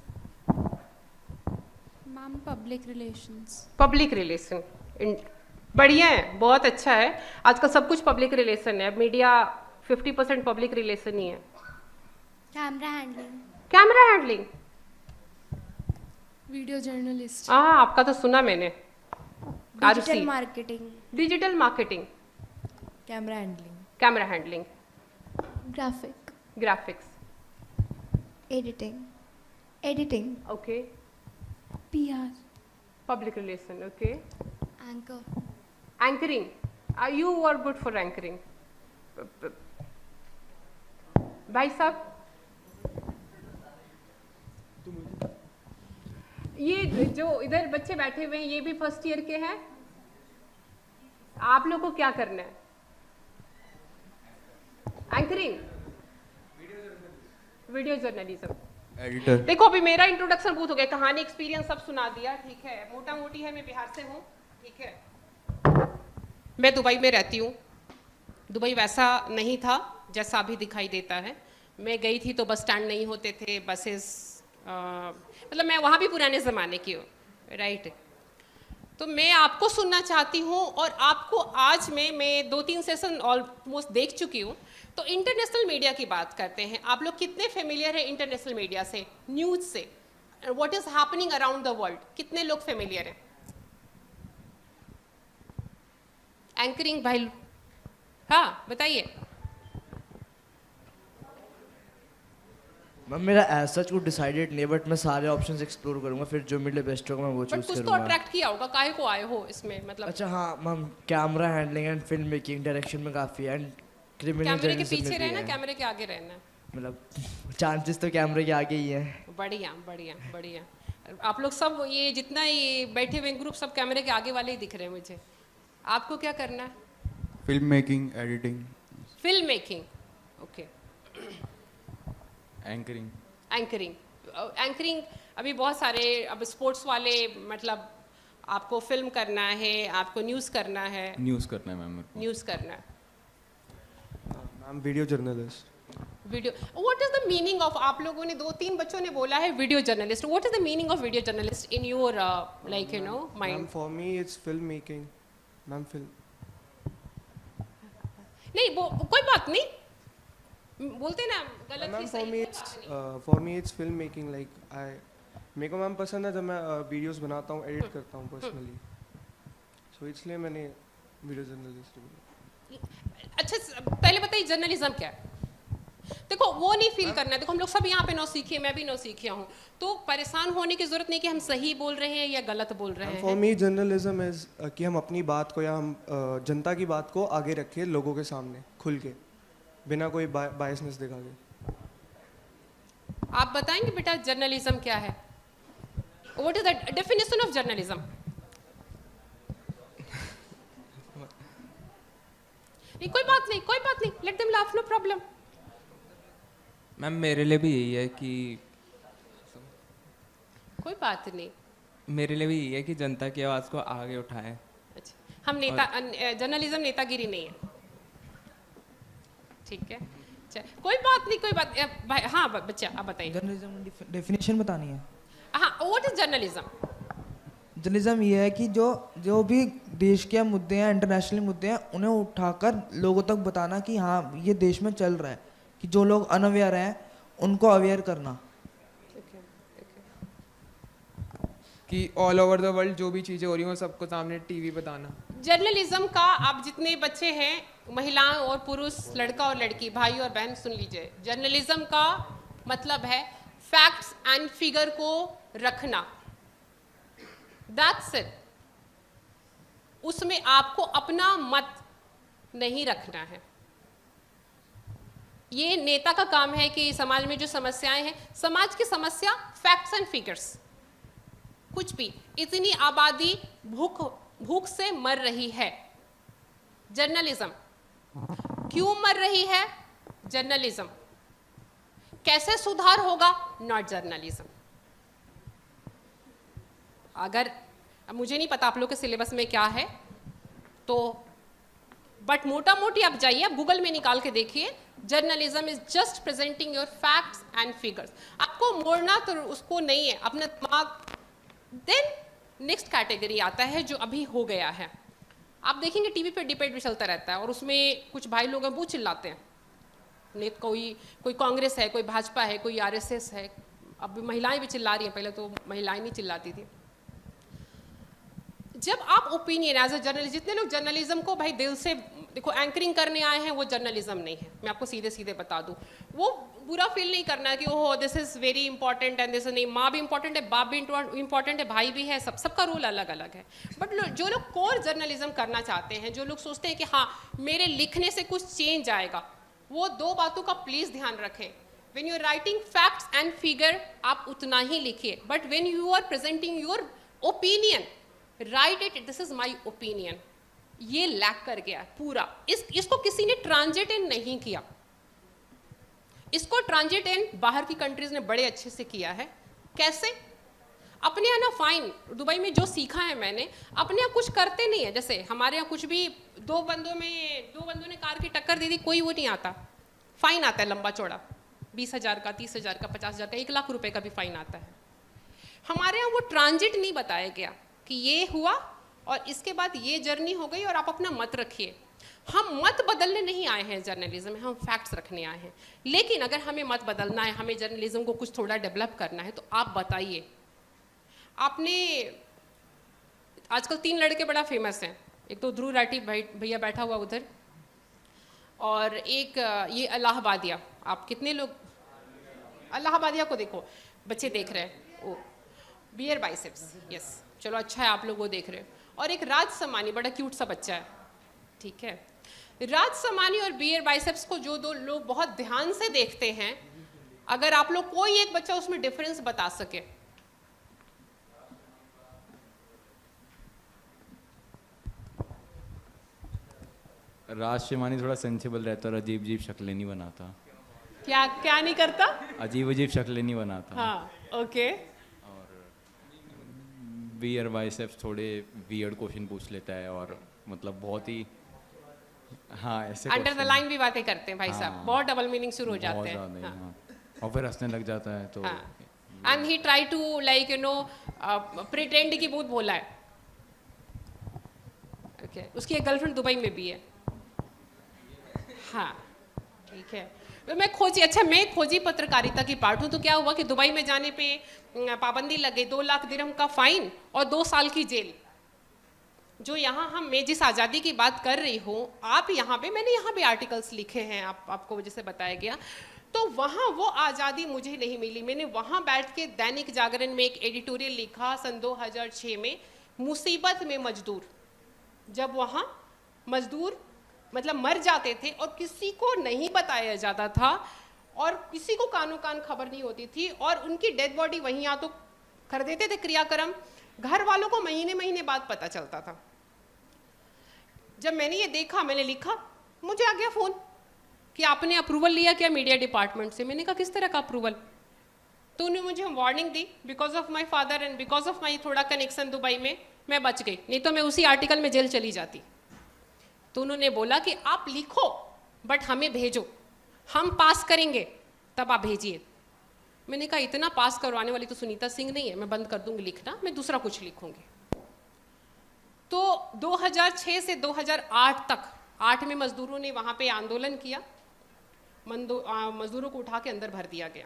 ma'am, public relations. Public relation बढ़िया है, बहुत अच्छा है। आजकल सब कुछ पब्लिक रिलेशन है, मीडिया 50% पब्लिक रिलेशन ही है। Camera handling, camera handling, video journalist. हाँ, आपका तो सुना मैंने। Digital marketing, digital marketing, camera handling, camera handling, graphic, graphics, editing, okay, PR, public relation, okay, anchor, anchoring. You are good for anchoring. भाई साहब, ये जो इधर बच्चे बैठे हुए हैं ये भी फर्स्ट ईयर के हैं। आप लोग को क्या करना है? Anchoring, video journalism, editor. देखो अभी मेरा इंट्रोडक्शन बहुत हो गया, कहानी एक्सपीरियंस सब सुना दिया, ठीक है, मोटा मोटी है। मैं बिहार से हूँ, ठीक है, मैं दुबई में रहती हूँ। दुबई वैसा नहीं था जैसा अभी दिखाई देता है। मैं गई थी तो बस स्टैंड नहीं होते थे, बसेस, मतलब मैं वहाँ भी पुराने ज़माने की हूँ, राइट। तो मैं आपको सुनना चाहती हूँ, और आपको आज मैं 2-3 सेशन ऑलमोस्ट देख चुकी हूँ। तो इंटरनेशनल मीडिया की बात करते हैं। आप लोग कितने फेमिलियर हैं इंटरनेशनल मीडिया से, न्यूज़ से? What is happening around the world, कितने लोग फेमिलियर हैं? एंकरिंग भाई, हाँ बताइए। मैम मेरा ऐसा कुछ डिसाइडेड नहीं है, बट मैं सारे ऑप्शंस एक्सप्लोर करूंगा, फिर जो मिले बेस्ट होगा मैं वो बट चूज कुछ तो करूंगा। अट्रैक्ट किया होगा, काहे को आए हो इसमें, मतलब अच्छा हाँ ma'am, camera handling and film making direction में काफ़ी है, एंड क्रिमिनल कैमरे के जर्नलिज्म पीछे में भी रहना, है। कैमरे के आगे रहना है। मतलब चांसेस तो कैमरे के आगे ही हैं। बढ़िया बढ़िया बढ़िया। आप लोग सब ये जितना ये बैठे हुए ग्रुप सब कैमरे के आगे वाले ही दिख रहे हैं मुझे। आपको क्या करना है? Film making, editing, film making, okay. Anchoring. Anchoring, anchoring अभी बहुत सारे, अब स्पोर्ट्स वाले, मतलब आपको फिल्म करना है, आपको न्यूज़ करना है। न्यूज़ करना है मैम। न्यूज़ करना है। Ma'am video journalist. Video, what is the meaning of, आप लोगों ने 2-3 बच्चों ने बोला है video journalist, what is the meaning of video journalist in your like you no ma'am mind? For me it's film making. Ma'am film नहीं वो कोई बात नहीं, बोलते ना गलत मैम ही फॉर सही, मी कोई इट्स बात नहीं। For me it's film making. Like I, मेरे को मैम पसंद है जब मैं वीडियोस बनाता हूँ, एडिट करता हूँ पर्सनली, सो इसलिए मैंने वीडियो जर्नलिस्ट बोला। अच्छा पहले बताइए जर्नलिज्म क्या है? देखो वो नहीं फील करना है, देखो हम लोग सब यहाँ पे नौसीखे, मैं भी नौसीखिया हूँ, तो परेशान होने की जरूरत नहीं कि हम सही बोल रहे हैं या गलत बोल रहे फॉर हैं। मी जर्नलिज्म इज कि हम अपनी बात को या हम जनता की बात को आगे रखें लोगों के सामने खुल के, बिना कोई बायसनेस दिखा के। आप बताएंगे बेटा जर्नलिज्म क्या है? What is the definition of journalism? नहीं कोई बात नहीं, कोई बात नहीं, let them laugh, no problem. Ma'am मेरे लिए भी यही है कि, कोई बात नहीं। मेरे लिए भी यही है कि जनता की आवाज़ को आगे उठाएं। अच्छा, हम नेता, जर्नलिज्म नेतागिरी नहीं है, ठीक है? अच्छा कोई बात नहीं, कोई बात भाई। हाँ बच्चा आप बताइए। जर्नलिज्म डेफिनेशन बतानी है। हाँ व्हाट इज जर्नलिज्म? जर्नलिज्म ये है कि जो भी देश के मुद्दे हैं, इंटरनेशनल मुद्दे हैं, उन्हें उठाकर लोगों तक बताना कि हाँ ये देश में चल रहा है, कि जो लोग अनअवेयर हैं उनको अवेयर करना, कि ऑल ओवर द वर्ल्ड जो भी चीज़ें हो रही हैं वो सबको सामने टीवी बताना। जर्नलिज्म का, आप जितने बच्चे हैं, महिलाएं और पुरुष, लड़का और लड़की, भाई और बहन, सुन लीजिए, जर्नलिज्म का मतलब है फैक्ट्स एंड फिगर को रखना, दैट्स इट। उसमें आपको अपना मत नहीं रखना है। ये नेता का काम है कि समाज में जो समस्याएं हैं, समाज की समस्या फैक्ट्स एंड फिगर्स, कुछ भी, इतनी आबादी भूख से मर रही है, जर्नलिज्म। क्यों मर रही है? जर्नलिज्म। कैसे सुधार होगा? Not journalism. अगर मुझे नहीं पता आप लोग के सिलेबस में क्या है, तो बट मोटा मोटी आप जाइए, आप गूगल में निकाल के देखिए, journalism is just presenting your facts and figures. आपको मोड़ना तो उसको नहीं है, अपना दिमाग। देन नेक्स्ट कैटेगरी आता है जो अभी हो गया है, आप देखेंगे टीवी पे डिबेट भी चलता रहता है और उसमें कुछ भाई लोग हैं वो चिल्लाते हैं, नहीं कोई कांग्रेस है, कोई भाजपा है, कोई आरएसएस है, अब महिलाएं भी चिल्ला रही हैं, पहले तो महिलाएं नहीं चिल्लाती थी। जब आप ओपिनियन एज अ जर्नलिस्ट, जितने लोग जर्नलिज्म को भाई दिल से देखो, एंकरिंग करने आए हैं, वो जर्नलिज्म नहीं है, मैं आपको सीधे सीधे बता दूं। वो बुरा फील नहीं करना है कि oh this is very important and this नहीं, माँ भी इंपॉर्टेंट है, बाप भी इंपॉर्टेंट है, भाई भी है, सबका रोल अलग अलग है। बट जो लोग कोर जर्नलिज्म करना चाहते हैं, जो लोग सोचते हैं कि हाँ मेरे लिखने से कुछ चेंज आएगा, वो दो बातों का प्लीज ध्यान रखें। When you are writing facts and figure, आप उतना ही लिखिए, but when you are presenting your opinion, write it, this is my opinion. ये लैक कर गया पूरा, इसको किसी ने ट्रांजिट इन नहीं किया। इसको ट्रांजिट इन बाहर की कंट्रीज ने बड़े अच्छे से किया है। कैसे? अपने यहाँ ना फाइन, दुबई में जो सीखा है मैंने, अपने यहाँ कुछ करते नहीं है। जैसे हमारे यहाँ कुछ भी दो बंदों ने कार की टक्कर दे दी, कोई वो नहीं आता, फाइन आता है लंबा चौड़ा, 20,000 का, 30,000 का, 50,000 का, 1 लाख रुपए का भी फाइन आता है। हमारे यहाँ वो ट्रांजिट नहीं बताया गया कि ये हुआ और इसके बाद ये जर्नी हो गई और आप अपना मत रखिए। हम मत बदलने नहीं आए हैं जर्नलिज्म में, हम फैक्ट्स रखने आए हैं। लेकिन अगर हमें मत बदलना है, हमें जर्नलिज्म को कुछ थोड़ा डेवलप करना है, तो आप बताइए। आपने आजकल 3 लड़के बड़ा फेमस हैं, एक तो ध्रुव राठी भैया बैठा हुआ उधर, और एक ये इलाहाबादिया। आप कितने लोग इलाहाबादिया को देखो, बच्चे देख रहे हैं, ओ बियर बाइसेप्स, यस चलो अच्छा है आप लोग वो देख रहे हो। और एक राज समानी, बड़ा क्यूट सा बच्चा है, ठीक है। राज समानी और बियर बाइसेप्स को जो दो लोग बहुत ध्यान से देखते हैं, अगर आप लोग कोई एक बच्चा उसमें डिफरेंस बता सके। राज शिमानी थोड़ा सेंसिबल रहता और अजीब अजीब शक्लें नहीं बनाता। क्या क्या नहीं करता? अजीब अजीब शक्लें नहीं बनाता। हाँ, ओके। और बियर बाइसेप्स थोड़े वियर्ड क्वेश्चन पूछ लेता है और मतलब बहुत ही हाँ ऐसे अंडर द लाइन भी बातें करते हैं भाई साहब, हाँ, बहुत डबल मीनिंग शुरू हो जाते हैं। हाँ। हाँ। और फिर हंसने लग जाता है तो and he try to like you know pretend कि बहुत भोला है। ओके, उसकी एक गर्लफ्रेंड दुबई में भी है। हाँ, ठीक है। तो मैं खोजी पत्रकारिता की पार्ट हूँ। तो क्या हुआ कि दुबई में जाने पे पाबंदी लग गई, 2 लाख दिरहम का फाइन और 2 साल की जेल। जो यहाँ मैं जिस आज़ादी की बात कर रही हूँ, आप यहाँ पे, मैंने यहाँ पे आर्टिकल्स लिखे हैं, आपको जैसे बताया गया, तो वहाँ वो आज़ादी मुझे नहीं मिली। मैंने वहाँ बैठ के दैनिक जागरण में एक एडिटोरियल लिखा सन 2006 में, मुसीबत में मजदूर। जब वहाँ मजदूर मतलब मर जाते थे और किसी को नहीं बताया जाता था और किसी को कानो कान खबर नहीं होती थी और उनकी डेड बॉडी वहीं या तो कर देते थे क्रियाक्रम, घर वालों को महीने महीने बाद पता चलता था। जब मैंने ये देखा, मैंने लिखा, मुझे आ गया फ़ोन कि आपने अप्रूवल लिया क्या मीडिया डिपार्टमेंट से? मैंने कहा किस तरह का अप्रूवल? तो उन्होंने मुझे warning the, because of my father and because of my थोड़ा कनेक्शन दुबई में मैं बच गई, नहीं तो मैं उसी आर्टिकल में जेल चली जाती। तो उन्होंने बोला कि आप लिखो बट हमें भेजो, हम पास करेंगे तब आप भेजिए। मैंने कहा इतना पास करवाने वाली तो सुनीता सिंह नहीं है, मैं बंद कर दूंगी लिखना, मैं दूसरा कुछ लिखूंगी। तो 2006 से 2008 तक 8 में मजदूरों ने वहाँ पे आंदोलन किया, मजदूरों को उठा के अंदर भर दिया गया।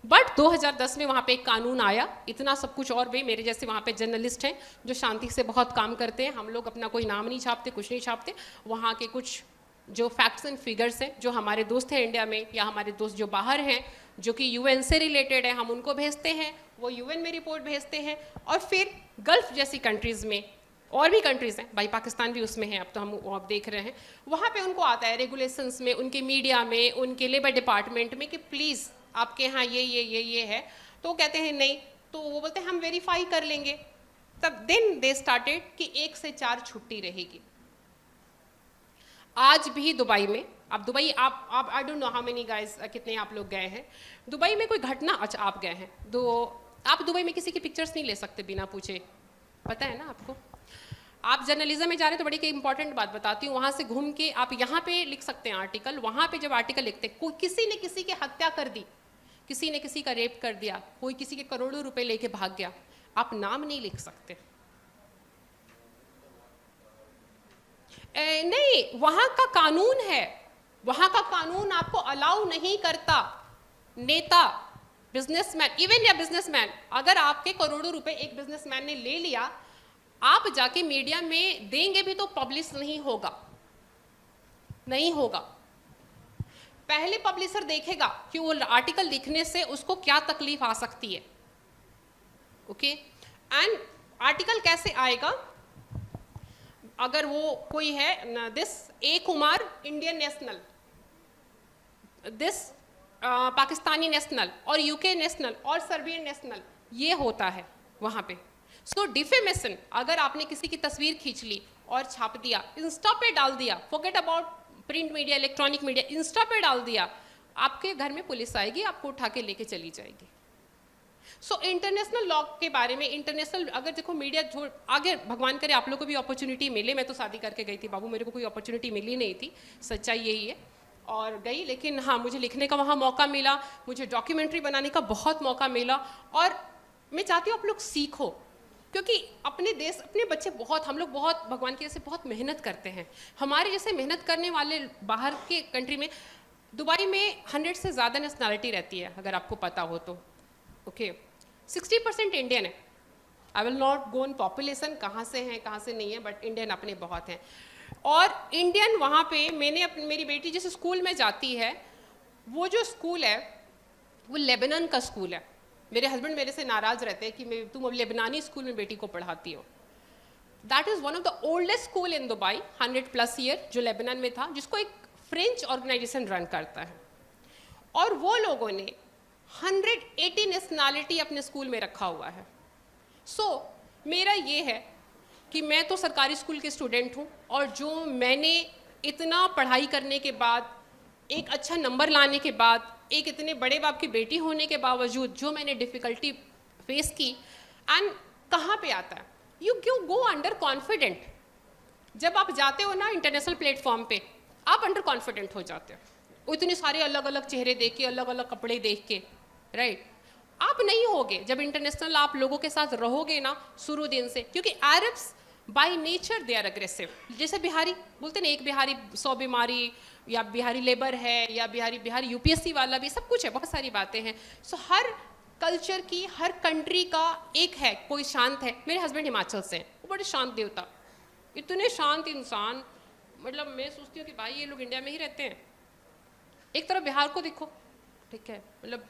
बट 2010 में वहाँ पे एक कानून आया, इतना सब कुछ। और वे मेरे जैसे वहाँ पे जर्नलिस्ट हैं जो शांति से बहुत काम करते हैं, हम लोग अपना कोई नाम नहीं छापते, कुछ नहीं छापते। वहाँ के कुछ जो फैक्ट्स एंड फिगर्स हैं, जो हमारे दोस्त हैं इंडिया में या हमारे दोस्त जो बाहर हैं, जो कि यूएन से रिलेटेड है, हम उनको भेजते हैं, वो यूएन में रिपोर्ट भेजते हैं। और फिर गल्फ जैसी कंट्रीज़ में, और भी कंट्रीज़ हैं, भाई पाकिस्तान भी उसमें है, अब तो हम अब देख रहे हैं, वहाँ पे उनको आता है रेगुलेशंस में, उनके मीडिया में, उनके लेबर डिपार्टमेंट में कि प्लीज़ आपके यहाँ ये है। तो वो कहते हैं नहीं, तो वो बोलते हैं हम वेरीफाई कर लेंगे। तब देन दे स्टार्टेड कि 1 से 4 छुट्टी रहेगी। आज भी दुबई में, अब दुबई आप आई don't know how many guys, कितने आप लोग गए हैं दुबई में? कोई घटना, अच्छा आप गए हैं, आप दुबई में किसी की पिक्चर्स नहीं ले सकते बिना पूछे, पता है ना आपको? आप जर्नलिज्म में जा रहे हैं तो बड़ी इंपॉर्टेंट बात बताती हूँ, वहाँ से घूम के आप यहाँ पे लिख सकते हैं आर्टिकल। वहाँ पे जब आर्टिकल लिखते हैं, कोई किसी ने किसी की हत्या कर दी, किसी ने किसी का रेप कर दिया, कोई किसी के करोड़ों रुपए लेके भाग गया, आप नाम नहीं लिख सकते। नहीं, वहाँ का कानून है, वहाँ का कानून आपको अलाउ नहीं करता। नेता, बिजनेसमैन, इवन या बिजनेसमैन, अगर आपके करोड़ों रुपए एक बिजनेसमैन ने ले लिया, आप जाके मीडिया में देंगे भी तो पब्लिश नहीं होगा, नहीं होगा। पहले पब्लिशर देखेगा कि वो आर्टिकल लिखने से उसको क्या तकलीफ आ सकती है, ओके। एंड आर्टिकल कैसे आएगा? अगर वो कोई है this A Kumar Indian national, this Pakistani national और यूके नेशनल और सर्बियन नेशनल, ये होता है वहाँ पे। सो डिफेमेशन, अगर आपने किसी की तस्वीर खींच ली और छाप दिया, इंस्टा पे डाल दिया, forget about print media, electronic media, Insta पे डाल दिया, आपके घर में पुलिस आएगी, आपको उठा के लेके चली जाएगी। सो इंटरनेशनल लॉ के बारे में, इंटरनेशनल, अगर देखो मीडिया जो आगे, भगवान करे आप लोग को भी अपॉर्चुनिटी मिले। मैं तो शादी करके गई थी बाबू, मेरे को कोई अपॉर्चुनिटी मिली नहीं थी, सच्चाई यही है, और गई। लेकिन हाँ, मुझे लिखने का वहाँ मौका मिला, मुझे डॉक्यूमेंट्री बनाने का बहुत मौका मिला। और मैं चाहती हूँ आप लोग सीखो, क्योंकि अपने देश, अपने बच्चे बहुत, हम लोग बहुत भगवान की जैसे बहुत मेहनत करते हैं। हमारे जैसे मेहनत करने वाले बाहर के कंट्री में, दुबई में 100 से ज़्यादा नेशनैलिटी रहती है, अगर आपको पता हो तो, ओके। 60% इंडियन है। I will not go in population, कहाँ से हैं कहाँ से नहीं है, बट इंडियन अपने बहुत हैं। और इंडियन वहाँ पे, मेरी बेटी जिस स्कूल में जाती है, वो जो स्कूल है वो लेबनान का स्कूल है। मेरे हस्बैंड मेरे से नाराज़ रहते हैं कि तुम अब लेबनानी स्कूल में बेटी को पढ़ाती हो। That is one of the oldest school in Dubai, 100+ year, जो लेबनान में था, जिसको एक फ्रेंच ऑर्गेनाइजेशन रन करता है। और वो लोगों ने 180 नेशनैलिटी अपने स्कूल में रखा हुआ है। सो मेरा ये है कि मैं तो सरकारी स्कूल के स्टूडेंट हूँ, और जो मैंने इतना पढ़ाई करने के बाद, एक अच्छा नंबर लाने के बाद, एक इतने बड़े बाप की बेटी होने के बावजूद जो मैंने डिफ़िकल्टी फेस की, एंड कहाँ पे आता है, यू गो अंडर कॉन्फिडेंट। जब आप जाते हो ना इंटरनेशनल प्लेटफॉर्म पे, आप अंडर कॉन्फिडेंट हो जाते हो, इतने सारे अलग अलग चेहरे देख के, अलग अलग कपड़े देख के, राइट। आप नहीं होगे जब इंटरनेशनल आप लोगों के साथ रहोगे ना शुरू दिन से, क्योंकि Arabs by nature they are aggressive. जैसे बिहारी बोलते ना, एक बिहारी 100 बीमारी, या बिहारी लेबर है, या बिहारी यूपीएससी वाला भी, सब कुछ है, बहुत सारी बातें हैं। सो हर कल्चर की, हर कंट्री का एक है, कोई शांत है। मेरे हस्बैंड हिमाचल से हैं, वो बड़े शांत देवता, इतने शांत इंसान, मतलब मैं सोचती हूँ कि भाई ये लोग इंडिया में ही रहते हैं। एक तरफ बिहार को देखो, ठीक है, मतलब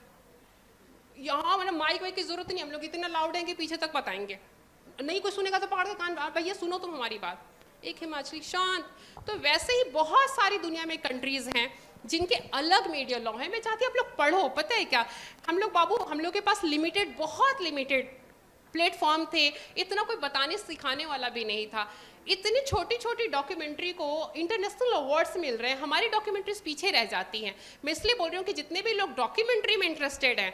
यहाँ मतलब माइक वाइक की जरूरत नहीं, हम लोग इतना लाउड हैं कि पीछे तक बताएंगे, नहीं कोई सुनेगा तो पकड़ के कान, भैया सुनो तुम हमारी बात। एक हिमाचली शांत। तो वैसे ही बहुत सारी दुनिया में कंट्रीज हैं जिनके अलग मीडिया लॉ है। मैं चाहती हूँ आप लोग पढ़ो। पता है क्या, हम लोग बाबू, हम लोग के पास लिमिटेड, बहुत लिमिटेड प्लेटफॉर्म थे, इतना कोई बताने सिखाने वाला भी नहीं था। इतनी छोटी छोटी डॉक्यूमेंट्री को इंटरनेशनल अवार्ड्स मिल रहे हैं, हमारी डॉक्यूमेंट्रीज पीछे रह जाती हैं। मैं इसलिए बोल रही हूँ कि जितने भी लोग डॉक्यूमेंट्री में इंटरेस्टेड हैं,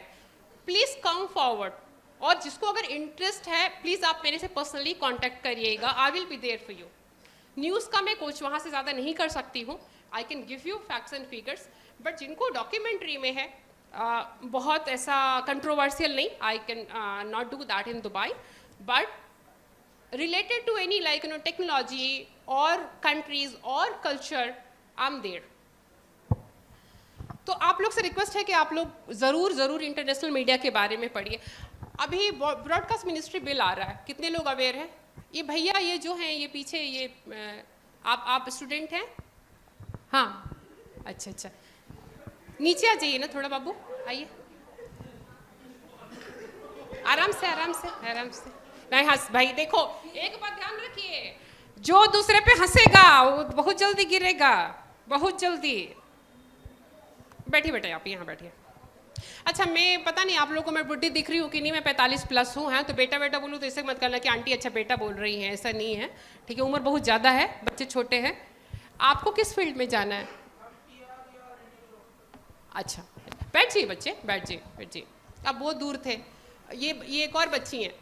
प्लीज़ कम फॉरवर्ड, और जिसको अगर इंटरेस्ट है प्लीज़ आप मेरे से पर्सनली कांटेक्ट करिएगा, I will be there for you. News का मैं कुछ वहाँ से ज़्यादा नहीं कर सकती हूँ, I can give you facts and figures, but जिनको डॉक्यूमेंट्री में है बहुत ऐसा कंट्रोवर्शियल नहीं, I can not do that in Dubai, but related to any like technology और कंट्रीज और कल्चर, आई एम देयर। तो आप लोग से रिक्वेस्ट है कि आप लोग ज़रूर इंटरनेशनल मीडिया के बारे में पढ़िए। अभी ब्रॉडकास्ट मिनिस्ट्री बिल आ रहा है, कितने लोग अवेयर हैं? ये भैया ये जो हैं ये पीछे ये आप स्टूडेंट हैं? हाँ, अच्छा, नीचे आ जाइए ना थोड़ा बाबू, आइए, आराम से। नहीं हंस भाई, देखो एक बात ध्यान रखिए, जो दूसरे पे हंसेगा वो बहुत जल्दी गिरेगा, बहुत जल्दी। बैठिए बेटा, आप यहाँ बैठिए। अच्छा, मैं पता नहीं आप लोगों को मैं बुढ़ी दिख रही हूँ कि नहीं, मैं 45+ हूँ, हैं तो बेटा बोलूँ तो ऐसे मत करना कि आंटी अच्छा बेटा बोल रही हैं, ऐसा नहीं है, ठीक है। उम्र बहुत ज़्यादा है, बच्चे छोटे हैं। आपको किस फील्ड में जाना है? अच्छा, बैठ जाइए बच्चे, बैठ जाइए। अब बहुत दूर थे। ये एक और बच्ची हैं।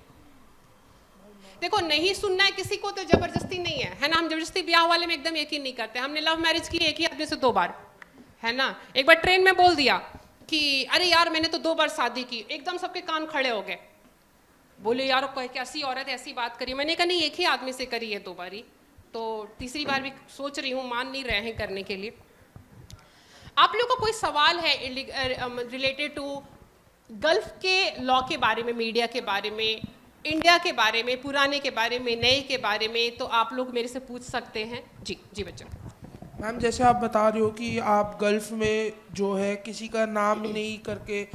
देखो, नहीं सुनना है किसी को तो जबरदस्ती नहीं है ना। हम जबरदस्ती ब्याह वाले में एकदम यकीन नहीं करते। हमने लव मैरिज की एक ही आदमी से 2 बार, है ना। एक बार ट्रेन में बोल दिया कि अरे यार मैंने तो 2 बार शादी की, एकदम सबके कान खड़े हो गए, बोले यार कैसी औरत ऐसी बात करी। मैंने कहा नहीं, एक ही आदमी से करी है 2 बारी, तो तीसरी बार भी सोच रही हूँ, मान नहीं रहे हैं करने के लिए। आप लोगों को कोई सवाल है रिलेटेड टू गल्फ के लॉ के बारे में, मीडिया के बारे में, इंडिया के बारे में, पुराने के बारे में, नए के बारे में, तो आप लोग मेरे से पूछ सकते हैं। जी बच्चों। मैम, जैसे आप बता रहे हो कि आप गल्फ में जो है किसी का नाम नहीं करके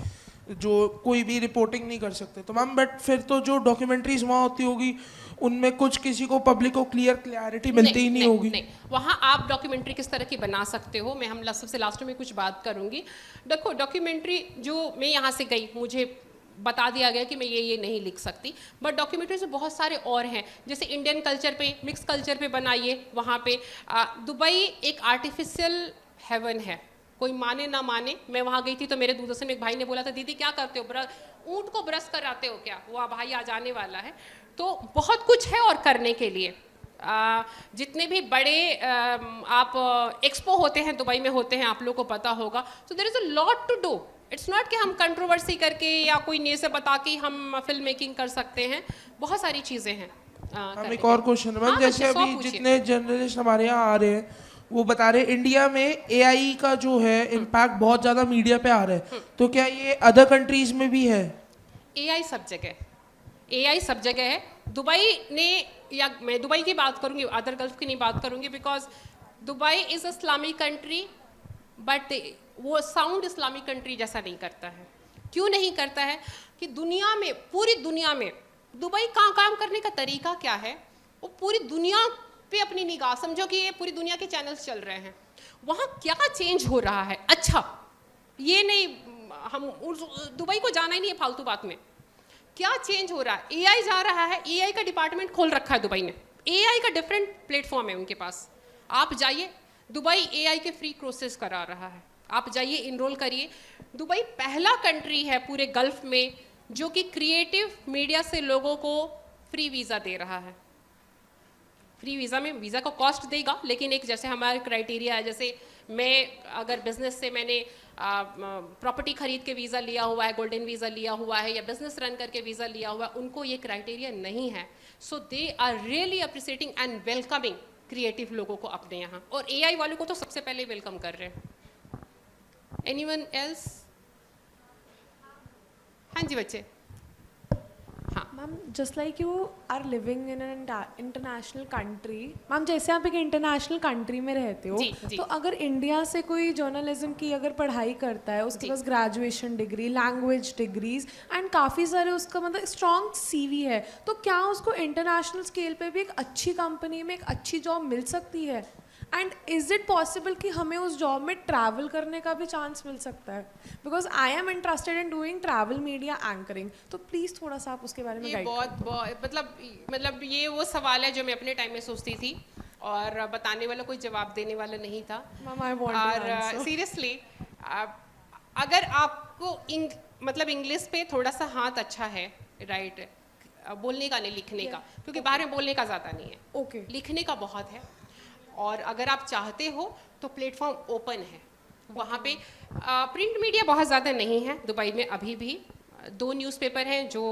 जो कोई भी रिपोर्टिंग नहीं कर सकते, तो मैम बट फिर तो जो डॉक्यूमेंट्रीज वहाँ होती होगी उनमें कुछ किसी को पब्लिक को क्लैरिटी मिलती ही नहीं होगी। नहीं, वहाँ आप डॉक्यूमेंट्री किस तरह की बना सकते हो, मैं हम सबसे लास्ट में कुछ बात करूँगी। देखो, डॉक्यूमेंट्री जो मैं यहाँ से गई, मुझे बता दिया गया कि मैं ये नहीं लिख सकती, बट डॉक्यूमेंट्री से बहुत सारे और हैं, जैसे इंडियन कल्चर पे, मिक्स कल्चर पे बनाइए। वहाँ पे दुबई एक आर्टिफिशियल हेवन है, कोई माने ना माने। मैं वहाँ गई थी तो मेरे दूरदर्शन में एक भाई ने बोला था, दीदी क्या करते हो, ऊँट को ब्रश कराते हो क्या? वो भाई आ जाने वाला है। तो बहुत कुछ है और करने के लिए। जितने भी बड़े आप एक्सपो होते हैं दुबई में होते हैं, आप लोगों को पता होगा। So there is a lot to do. It's not कि हम कंट्रोवर्सी करके या कोई नए से बता के हम फिल्म मेकिंग कर सकते हैं, बहुत सारी चीज़ें हैं। हम एक और क्वेश्चन मैम, जैसे अभी जितने जर्नलिस्ट हमारे यहाँ आ रहे हैं वो बता रहे हैं इंडिया में एआई का जो है इम्पैक्ट बहुत ज़्यादा मीडिया पे आ रहा है, तो क्या ये अदर कंट्रीज में भी है? एआई सब जगह है। दुबई ने, या मैं दुबई की बात करूँगी, अदर गल्फ की नहीं बात करूँगी, because Dubai is Islamic country, but वो साउंड इस्लामिक कंट्री जैसा नहीं करता है। क्यों नहीं करता है कि दुनिया में, पूरी दुनिया में दुबई का काम करने का तरीका क्या है वो पूरी दुनिया पे अपनी निगाह, समझो कि ये पूरी दुनिया के चैनल्स चल रहे हैं, वहाँ क्या चेंज हो रहा है। अच्छा, ये नहीं, हम दुबई को जाना ही नहीं है फालतू बात में, क्या चेंज हो रहा है। एआई जा रहा है, एआई का डिपार्टमेंट खोल रखा है दुबई ने, एआई का डिफरेंट प्लेटफॉर्म है उनके पास। आप जाइए, दुबई एआई के फ्री कोर्सेज करा रहा है, आप जाइए इनरोल करिए। दुबई पहला कंट्री है पूरे गल्फ में जो कि क्रिएटिव मीडिया से लोगों को फ्री वीज़ा दे रहा है। फ्री वीज़ा में वीज़ा को कॉस्ट देगा, लेकिन एक जैसे हमारा क्राइटेरिया है, जैसे मैं अगर बिजनेस से मैंने प्रॉपर्टी खरीद के वीज़ा लिया हुआ है, गोल्डन वीज़ा लिया हुआ है, या बिजनेस रन करके वीज़ा लिया हुआ है, उनको ये क्राइटेरिया नहीं है। So they are really appreciating and welcoming creative लोगों को अपने यहाँ, और एआई वालों को तो सबसे पहले वेलकम कर रहे हैं। Anyone else? हाँ जी बच्चे। Ma'am, just like you are living in an international country, ma'am जैसे आप एक इंटरनेशनल कंट्री में रहते हो, तो अगर इंडिया से कोई जर्नलिज्म की अगर पढ़ाई करता है, उसके पास graduation degree, language degrees and काफ़ी सारे उसका मतलब स्ट्रॉन्ग सीवी है, तो क्या उसको इंटरनेशनल स्केल पे भी एक अच्छी कंपनी में एक अच्छी जॉब मिल सकती है? एंड इज़ इट पॉसिबल कि हमें उस जॉब में ट्रैवल करने का भी चांस मिल सकता है? Because I am interested in doing travel media anchoring, तो प्लीज़ थोड़ा सा आप उसके बारे में गाइड करें। बहुत मतलब ये वो सवाल है जो मैं अपने टाइम में सोचती थी, और बताने वाला कोई जवाब देने वाला नहीं था। और सीरियसली अगर आपको मतलब इंग्लिश पे थोड़ा सा हाथ अच्छा है, राइट, बोलने का नहीं लिखने का, क्योंकि बाहर में बोलने का ज़्यादा नहीं है, ओके, लिखने का बहुत है। और अगर आप चाहते हो तो प्लेटफॉर्म ओपन है वहाँ पे। प्रिंट मीडिया बहुत ज़्यादा नहीं है दुबई में अभी भी। 2 न्यूज़पेपर हैं जो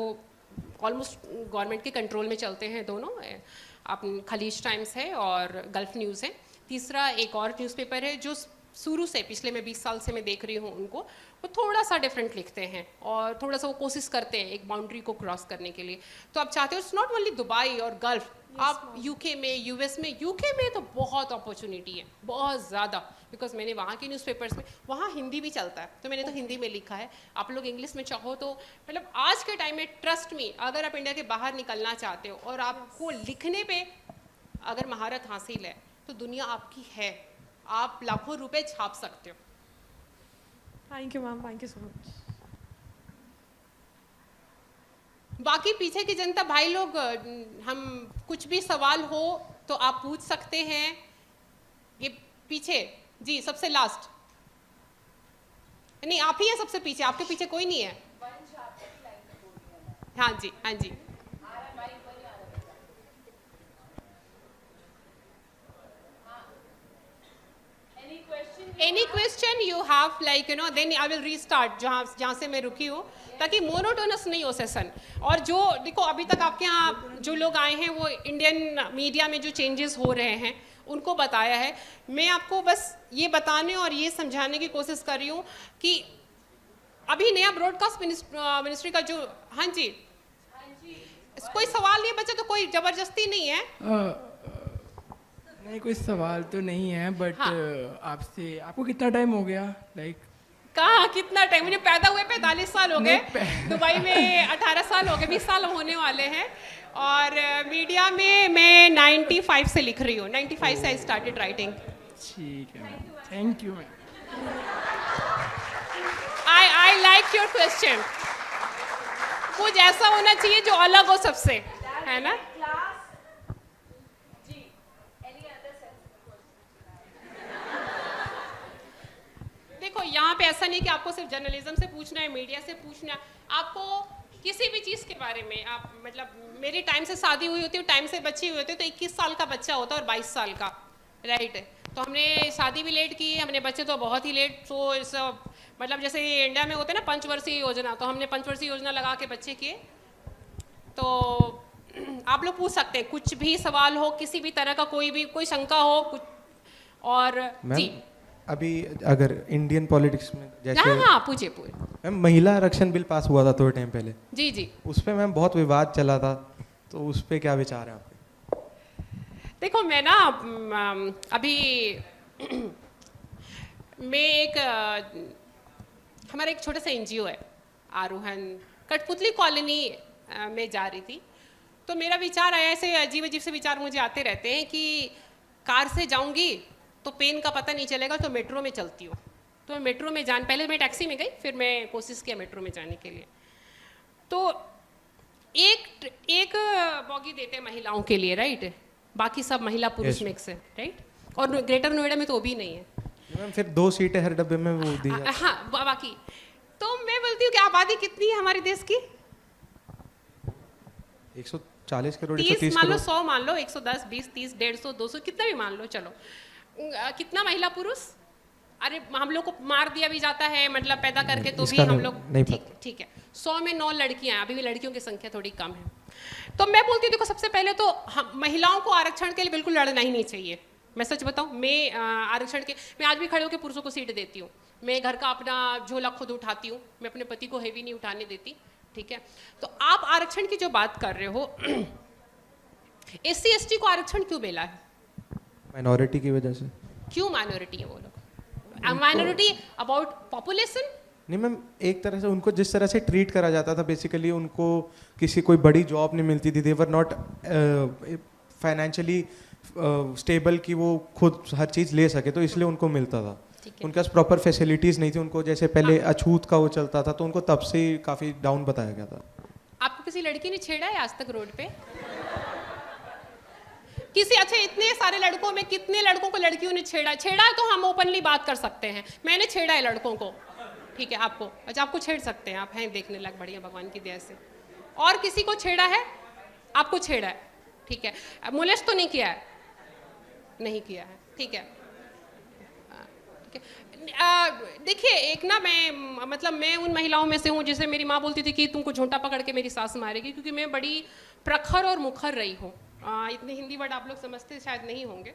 ऑलमोस्ट गवर्नमेंट के कंट्रोल में चलते हैं, दोनों, अपन खलीज टाइम्स है और गल्फ न्यूज़ है। तीसरा एक और न्यूज़पेपर है जो शुरू से, पिछले मैं 20 साल से मैं देख रही हूँ उनको, वो थोड़ा सा डिफरेंट लिखते हैं और थोड़ा सा वो कोशिश करते हैं एक बाउंड्री को क्रॉस करने के लिए। तो आप चाहते हो, इट्स नॉट ओनली दुबई और गल्फ, आप यूके में, यूएस में, यूके में तो बहुत अपॉर्चुनिटी है, बहुत ज़्यादा, बिकॉज मैंने वहाँ के न्यूज़पेपर्स में, वहाँ हिंदी भी चलता है, तो मैंने तो हिंदी में लिखा है। आप लोग इंग्लिश में चाहो तो, मतलब आज के टाइम में ट्रस्ट मी, अगर आप इंडिया के बाहर निकलना चाहते हो और आपको लिखने पे अगर महारत हासिल है तो दुनिया आपकी है, आप लाखों रुपए छाप सकते हो। Thank you ma'am, thank you so much. बाकी पीछे की जनता भाई लोग, हम कुछ भी सवाल हो तो आप पूछ सकते हैं। ये पीछे जी सबसे लास्ट, नहीं आप ही हैं सबसे पीछे, आपके पीछे कोई नहीं है। हाँ जी, हाँ जी। Any question you have, like you know, then I will restart जहाँ से मैं रुकी हूँ, ताकि मोनोटोनस नहीं हो सेशन। और जो देखो अभी तक आपके यहाँ जो लोग आए हैं वो इंडियन मीडिया में जो चेंजेस हो रहे हैं उनको बताया है। मैं आपको बस ये बताने और ये समझाने की कोशिश कर रही हूँ कि अभी नया ब्रॉडकास्ट मिनिस्ट्री का जो, हाँ जी, कोई सवाल नहीं बच्चा, तो कोई जबरदस्ती नहीं है। नहीं कोई सवाल तो नहीं है, बट आपसे, आपको कितना टाइम हो गया, लाइक कहाँ कितना टाइम, मुझे पैदा हुए 45 साल हो गए, दुबई में 18 साल हो गए, 20 साल होने वाले हैं, और मीडिया में मैं 95 से लिख रही हूँ, 95 से आई स्टार्टेड राइटिंग। ठीक है, thank you ma'am. I like your question. कुछ ऐसा होना चाहिए जो अलग हो सबसे, है ना? देखो यहाँ पे ऐसा नहीं कि आपको सिर्फ जर्नलिज्म से पूछना है, मीडिया से पूछना है, आपको किसी भी चीज़ के बारे में। आप मतलब मेरी टाइम से शादी हुई होती है, टाइम से बच्ची हुई होती है, तो 21 साल का बच्चा होता है और 22 साल का, राइट। तो हमने शादी भी लेट की, हमने बच्चे तो बहुत ही लेट। तो इस मतलब जैसे इंडिया में होते हैं ना पंचवर्षीय योजना, तो हमने पंचवर्षीय योजना लगा के बच्चे किए। तो आप लोग पूछ सकते हैं, कुछ भी सवाल हो, किसी भी तरह का कोई शंका हो कुछ। और जी अभी अगर इंडियन पॉलिटिक्स में जैसे, हाँ पूछे मैम, महिला आरक्षण बिल पास हुआ था थोड़े टाइम पहले, जी जी, उस पर मैम बहुत विवाद चला था, तो उस पर क्या विचार है आपके? देखो मैं ना अभी मैं एक हमारा एक छोटा सा NGO है आरोहण, कठपुतली कॉलोनी में जा रही थी। तो मेरा विचार आया, ऐसे अजीब अजीब से विचार मुझे आते रहते हैं कि कार से जाऊंगी तो पेन का पता नहीं चलेगा, तो मेट्रो में चलती हूँ। तो मेट्रो में पहले मैं टैक्सी में गई, फिर मैं कोशिश किया मेट्रो में जाने के लिए। तो एक बॉगी देते हैं महिलाओं के लिए, राइट, बाकी सब महिला पुरुष मिक्स है, राइट, और ग्रेटर नोएडा में तो वो भी नहीं है मैम। फिर 2 सीटें हर डब्बे में वो दी जाती। हाँ बाकी। तो मैं बोलती हूँ कि आबादी कितनी है हमारे देश की? 140 करोड़, 30 मान लो, 100 मान लो, 110, 20, 30, 150, 200, कितना भी मान लो, चलो। कितना महिला पुरुष? अरे हम लोग को मार दिया भी जाता है, मतलब पैदा करके, तो भी हम लोग ठीक है। 100 में 9 लड़कियां, अभी भी लड़कियों की संख्या थोड़ी कम है। तो मैं बोलती हूँ देखो, सबसे पहले तो हम महिलाओं को आरक्षण के लिए बिल्कुल लड़ना ही नहीं चाहिए। मैं सच बताऊँ, मैं आरक्षण के, मैं आज भी खड़े होकर पुरुषों को सीट देती हूँ। मैं घर का अपना झोला खुद उठाती हूँ, मैं अपने पति को हेवी नहीं उठाने देती, ठीक है। तो आप आरक्षण की जो बात कर रहे हो, SC ST को आरक्षण क्यों मिला है? माइनॉरिटी की वजह से। क्यों माइनॉरिटी है वो लोग? Minority about population? नहीं मैम, एक तरह से उनको जिस तरह से ट्रीट करा जाता था, बेसिकली उनको किसी कोई बड़ी जॉब नहीं मिलती थी, दे वर नॉट फाइनेंशियली स्टेबल कि वो खुद हर चीज़ ले सके, तो इसलिए उनको मिलता था। उनके पास प्रॉपर फैसिलिटीज़ नहीं थी, उनको जैसे पहले अछूत का वो चलता था, तो उनको तब से ही काफ़ी डाउन बताया गया था। आपको किसी लड़की ने छेड़ा है आज तक रोड पे? किसी, अच्छा इतने सारे लड़कों में कितने लड़कों को लड़कियों ने छेड़ा है? तो हम ओपनली बात कर सकते हैं, मैंने छेड़ा है लड़कों को, ठीक है। आपको, अच्छा आपको छेड़ सकते हैं, आप हैं देखने लायक, बढ़िया, भगवान की दया से। और किसी को छेड़ा है? आपको छेड़ा है, ठीक है। मोलेस्ट तो नहीं किया है? नहीं किया है, ठीक है। देखिए, एक ना मैं उन महिलाओं में से हूँ जिसे मेरी माँ बोलती थी कि तुमको झोंटा पकड़ के मेरी सास मारेगी, क्योंकि मैं बड़ी प्रखर और मुखर रही हूँ। इतने हिंदी वर्ड आप लोग समझते शायद नहीं होंगे।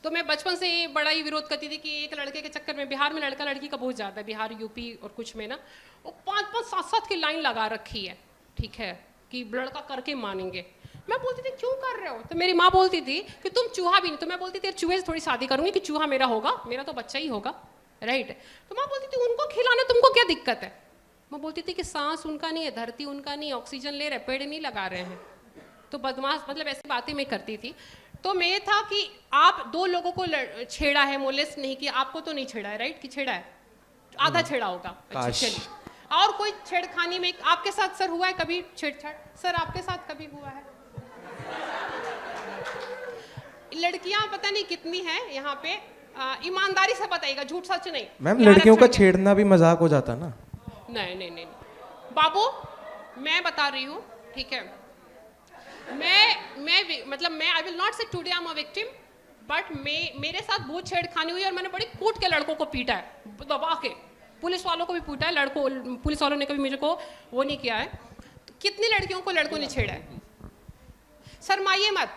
तो मैं बचपन से बड़ा ही विरोध करती थी कि एक लड़के के चक्कर में, बिहार में लड़का लड़की का बहुत ज़्यादा है, बिहार, यूपी और कुछ में ना, वो 5-5, 7-7 की लाइन लगा रखी है, ठीक है, कि लड़का करके मानेंगे। मैं बोलती थी क्यों कर रहे हो? तो मेरी माँ बोलती थी कि तुम चूहा भी नहीं। तो मैं बोलती थी चूहे से थोड़ी शादी करूंगी कि चूहा मेरा होगा, मेरा तो बच्चा ही होगा, राइट। तो माँ बोलती थी उनको खिलाना तुमको क्या दिक्कत है? मैं बोलती थी कि सांस उनका नहीं है, धरती उनका नहीं, ऑक्सीजन ले रहे, पेड़ नहीं लगा रहे हैं। तो बदमाश, मतलब ऐसी बातें मैं करती थी। तो मैं था कि आप 2 लोगों को छेड़ा है, मोलेस्ट नहीं किया, आपको तो नहीं छेड़ा है, राइट, कि छेड़ा है? आधा छेड़ा होगा। अच्छा चलिए, और कोई छेड़खानी में आपके साथ सर हुआ है कभी छेड़छाड़? सर आपके साथ कभी हुआ है? लड़कियां पता नहीं कितनी हैं यहाँ पे, ईमानदारी से बताइएगा, झूठ सच नहीं। मैम लड़कियों का छेड़ना भी मजाक हो जाता ना? नहीं नहीं नहीं बाबू, मैं बता रही हूँ, ठीक है। मैं आई विल नॉट से today I am a victim, but मेरे साथ बहुत छेड़खानी हुई और मैंने बड़ी कूट के लड़कों को पीटा है, दबा के। पुलिस वालों को भी पीटा है, लड़कों, पुलिस वालों ने कभी मुझे को वो नहीं किया है। तो कितनी लड़कियों को लड़कों ने छेड़ा है? शर्माइए मत,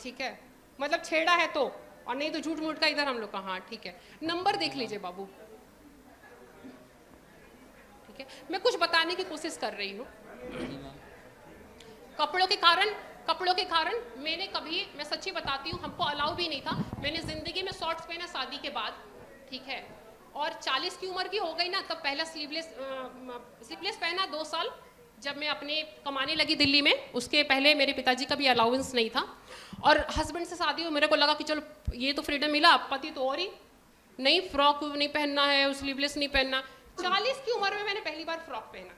ठीक है, मतलब छेड़ा है तो, और नहीं तो झूठ मूठ का इधर हम लोग का, हाँ ठीक है। नंबर देख लीजिए बाबू, ठीक है। मैं कुछ बताने की कोशिश कर रही हूँ। कपड़ों के कारण मैंने कभी, मैं सच्ची बताती हूँ, हमको अलाउ भी नहीं था। मैंने जिंदगी में शॉर्ट्स पहना शादी के बाद, ठीक है, और 40 की उम्र की हो गई ना, तब पहला स्लीवलेस पहना 2 साल, जब मैं अपने कमाने लगी दिल्ली में। उसके पहले मेरे पिताजी का भी अलाउंस नहीं था, और हस्बैंड से शादी हुई, मेरे को लगा कि चलो ये तो फ्रीडम मिला, पति तो और ही नहीं, फ्रॉक नहीं पहनना है, स्लीवलेस नहीं पहनना। 40 की उम्र में मैंने पहली बार फ्रॉक पहना।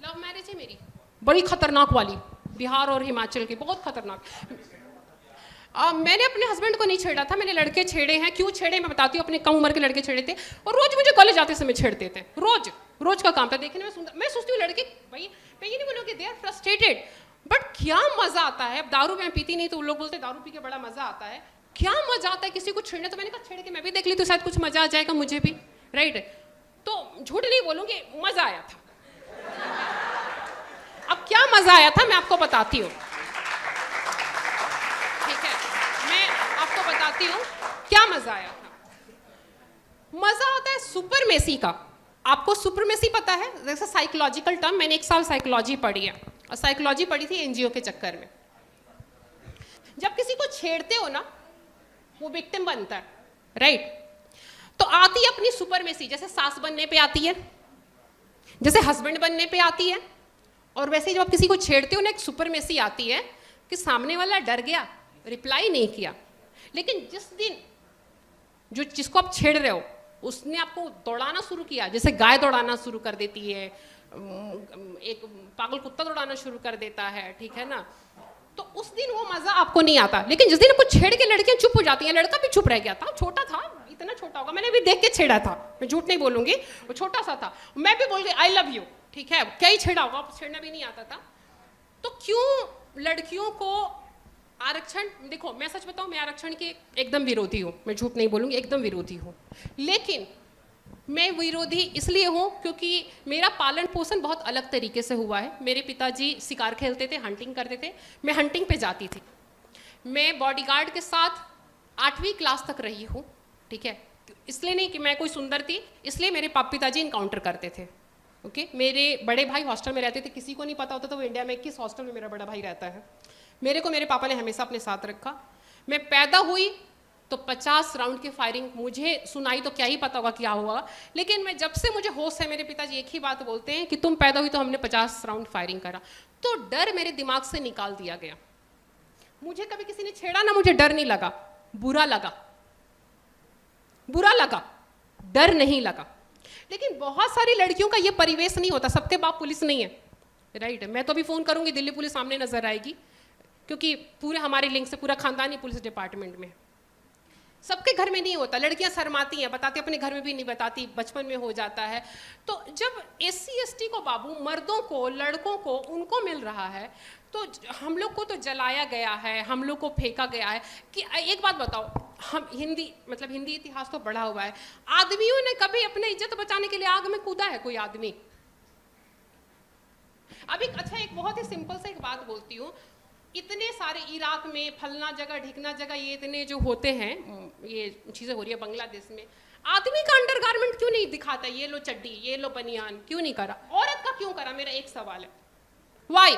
लव मैरिज है मेरी, बड़ी खतरनाक वाली, बिहार और हिमाचल की, बहुत खतरनाक। मैंने अपने हस्बैंड को नहीं छेड़ा था, मैंने लड़के छेड़े हैं। क्यों छेड़े मैं बताती हूँ। अपने कम उम्र के लड़के छेड़े थे, और रोज मुझे कॉलेज जाते समय छेड़ते थे, रोज का काम था। देखने में सुंदर, मैं सोचती हूँ लड़के, भाई मैं ये नहीं बोलूँगी दे आर फ्रस्ट्रेटेड, बट क्या मजा आता है। अब दारू मैं पीती नहीं, तो लोग बोलते दारू पी के बड़ा मजा आता है। क्या मजा आता है किसी को छेड़ने। तो मैंने कहा छेड़ के मैं भी देख ली तो शायद कुछ मजा आ जाएगा मुझे भी, राइट। तो झूठ नहीं बोलूँगी, मजा आया था। अब क्या मजा आया था मैं आपको बताती हूँ, ठीक है, मैं आपको बताती हूँ क्या मजा आया था। मजा आता है सुपरमेसी का। आपको सुपरमेसी पता है, जैसे साइकोलॉजिकल टर्म, मैंने 1 साल साइकोलॉजी पढ़ी है, और साइकोलॉजी पढ़ी थी एनजीओ के चक्कर में। जब किसी को छेड़ते हो ना, वो विक्टिम बनता है, राइट। तो आती है अपनी सुपरमेसी, जैसे सास बनने पे आती है, जैसे हस्बैंड बनने पे आती है, और वैसे ही जब आप किसी को छेड़ते हो ना, एक सुपरमेसी आती है कि सामने वाला डर गया, रिप्लाई नहीं किया। लेकिन जिस दिन जिसको आप छेड़ रहे हो उसने आपको दौड़ाना शुरू किया, जैसे गाय दौड़ाना शुरू कर देती है, एक पागल कुत्ता दौड़ाना शुरू कर देता है, ठीक है ना, तो उस दिन वो मजा आपको नहीं आता। लेकिन जिस दिन आपको छेड़ के लड़कियां चुप हो जाती हैं, लड़का भी चुप रह गया था, छोटा था, इतना छोटा होगा, मैंने भी देख के छेड़ा था, मैं झूठ नहीं बोलूंगी, वो छोटा सा था, मैं भी बोल गई आई लव यू, ठीक है, क्या ही छेड़ा होगा, छेड़ना भी नहीं आता था। तो क्यों लड़कियों को आरक्षण, देखो मैं सच बताऊं, मैं आरक्षण की एकदम विरोधी हूँ, मैं झूठ नहीं बोलूंगी, एकदम विरोधी हूँ। लेकिन मैं विरोधी इसलिए हूँ क्योंकि मेरा पालन पोषण बहुत अलग तरीके से हुआ है। मेरे पिताजी शिकार खेलते थे, हंटिंग करते थे, मैं हंटिंग पे जाती थी, मैं बॉडीगार्ड के साथ 8वीं क्लास तक रही हूँ, ठीक है, इसलिए नहीं कि मैं कोई सुंदर थी, इसलिए मेरे पिताजी इनकाउंटर करते थे। ओके, मेरे बड़े भाई हॉस्टल में रहते थे, किसी को नहीं पता होता तो वो इंडिया में किस हॉस्टल में मेरा बड़ा भाई रहता है। मेरे को मेरे पापा ने हमेशा अपने साथ रखा। मैं पैदा हुई तो 50 राउंड की फायरिंग मुझे सुनाई तो क्या ही पता होगा क्या हुआ, लेकिन मैं जब से मुझे होश है, मेरे पिताजी एक ही बात बोलते हैं कि तुम पैदा हुई तो हमने 50 राउंड फायरिंग करा। तो डर मेरे दिमाग से निकाल दिया गया। मुझे कभी किसी ने छेड़ा ना, मुझे डर नहीं लगा, बुरा लगा, बुरा लगा, डर नहीं लगा। लेकिन बहुत सारी लड़कियों का ये परिवेश नहीं होता, सबके बाप पुलिस नहीं है, राइट। मैं तो अभी फ़ोन करूंगी, दिल्ली पुलिस सामने नजर आएगी, क्योंकि पूरे हमारे लिंक से पूरा खानदान ही पुलिस डिपार्टमेंट में। सबके घर में नहीं होता, लड़कियां शर्माती हैं, बताती, अपने घर में भी नहीं बताती, बचपन में हो जाता है। तो जब SC ST को बाबू, मर्दों को, लड़कों को, उनको मिल रहा है, तो हम लोग को तो जलाया गया है, हम लोग को फेंका गया है। कि एक बात बताओ, हम हिंदी इतिहास तो पढ़ा हुआ है, आदमियों ने कभी अपने इज्जत बचाने के लिए आग में कूदा है कोई आदमी? अभी अच्छा एक बहुत ही सिंपल से एक बात बोलती हूँ, इतने सारे इराक में फलना जगह ढिकना जगह ये इतने जो होते हैं, ये चीज़ें हो रही है बांग्लादेश में, आदमी का अंडरगारमेंट क्यों नहीं दिखाता? ये लो चड्डी, ये लो बनियान, क्यों नहीं करा? औरत का क्यों करा? मेरा एक सवाल है, वाई?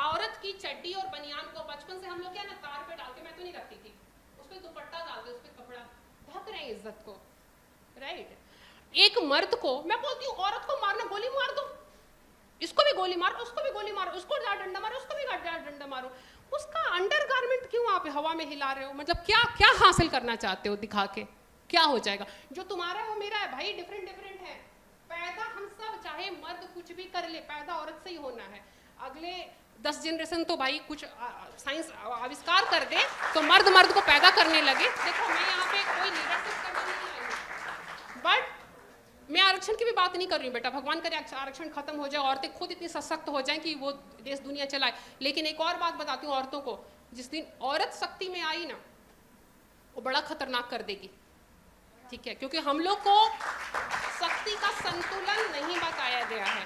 औरत की चड्डी और बनियान को बचपन से हम लोग क्या ना तार पे डाल के, मैं तो नहीं रखती थी, उस पर दुपट्टा डाल दे, उस पर कपड़ा ढक रहे हैं इज्जत को, राइट। एक मर्द को मैं बोलती हूँ, औरत को मारना, गोली मार दो, इसको भी गोली मारो, उसको भी गोली मारो, उसको डंडा मारो, उसको भी डंडा मारो, उसका अंडरगारमेंट क्यों आप हवा में हिला रहे हो? मतलब क्या क्या हासिल करना चाहते हो दिखा के? क्या हो जाएगा? जो तुम्हारा है वो मेरा है भाई, डिफरेंट डिफरेंट है। पैदा हम सब, चाहे मर्द कुछ भी कर ले, पैदा औरत से ही होना है। अगले 10 जनरेशन तो भाई कुछ साइंस आविष्कार कर दे तो मर्द को पैदा करने लगे। देखो मैं यहाँ पे कोई लीडरशिप करने नहीं आई हूँ, बट मैं आरक्षण की भी बात नहीं कर रही हूँ बेटा, भगवान करे आरक्षण खत्म हो जाए, औरतें खुद इतनी सशक्त हो जाएं कि वो देश दुनिया चलाए। लेकिन एक और बात बताती हूँ औरतों को, जिस दिन औरत शक्ति में आई ना, वो बड़ा खतरनाक कर देगी, ठीक है, क्योंकि हम लोग को शक्ति का संतुलन नहीं बताया गया है।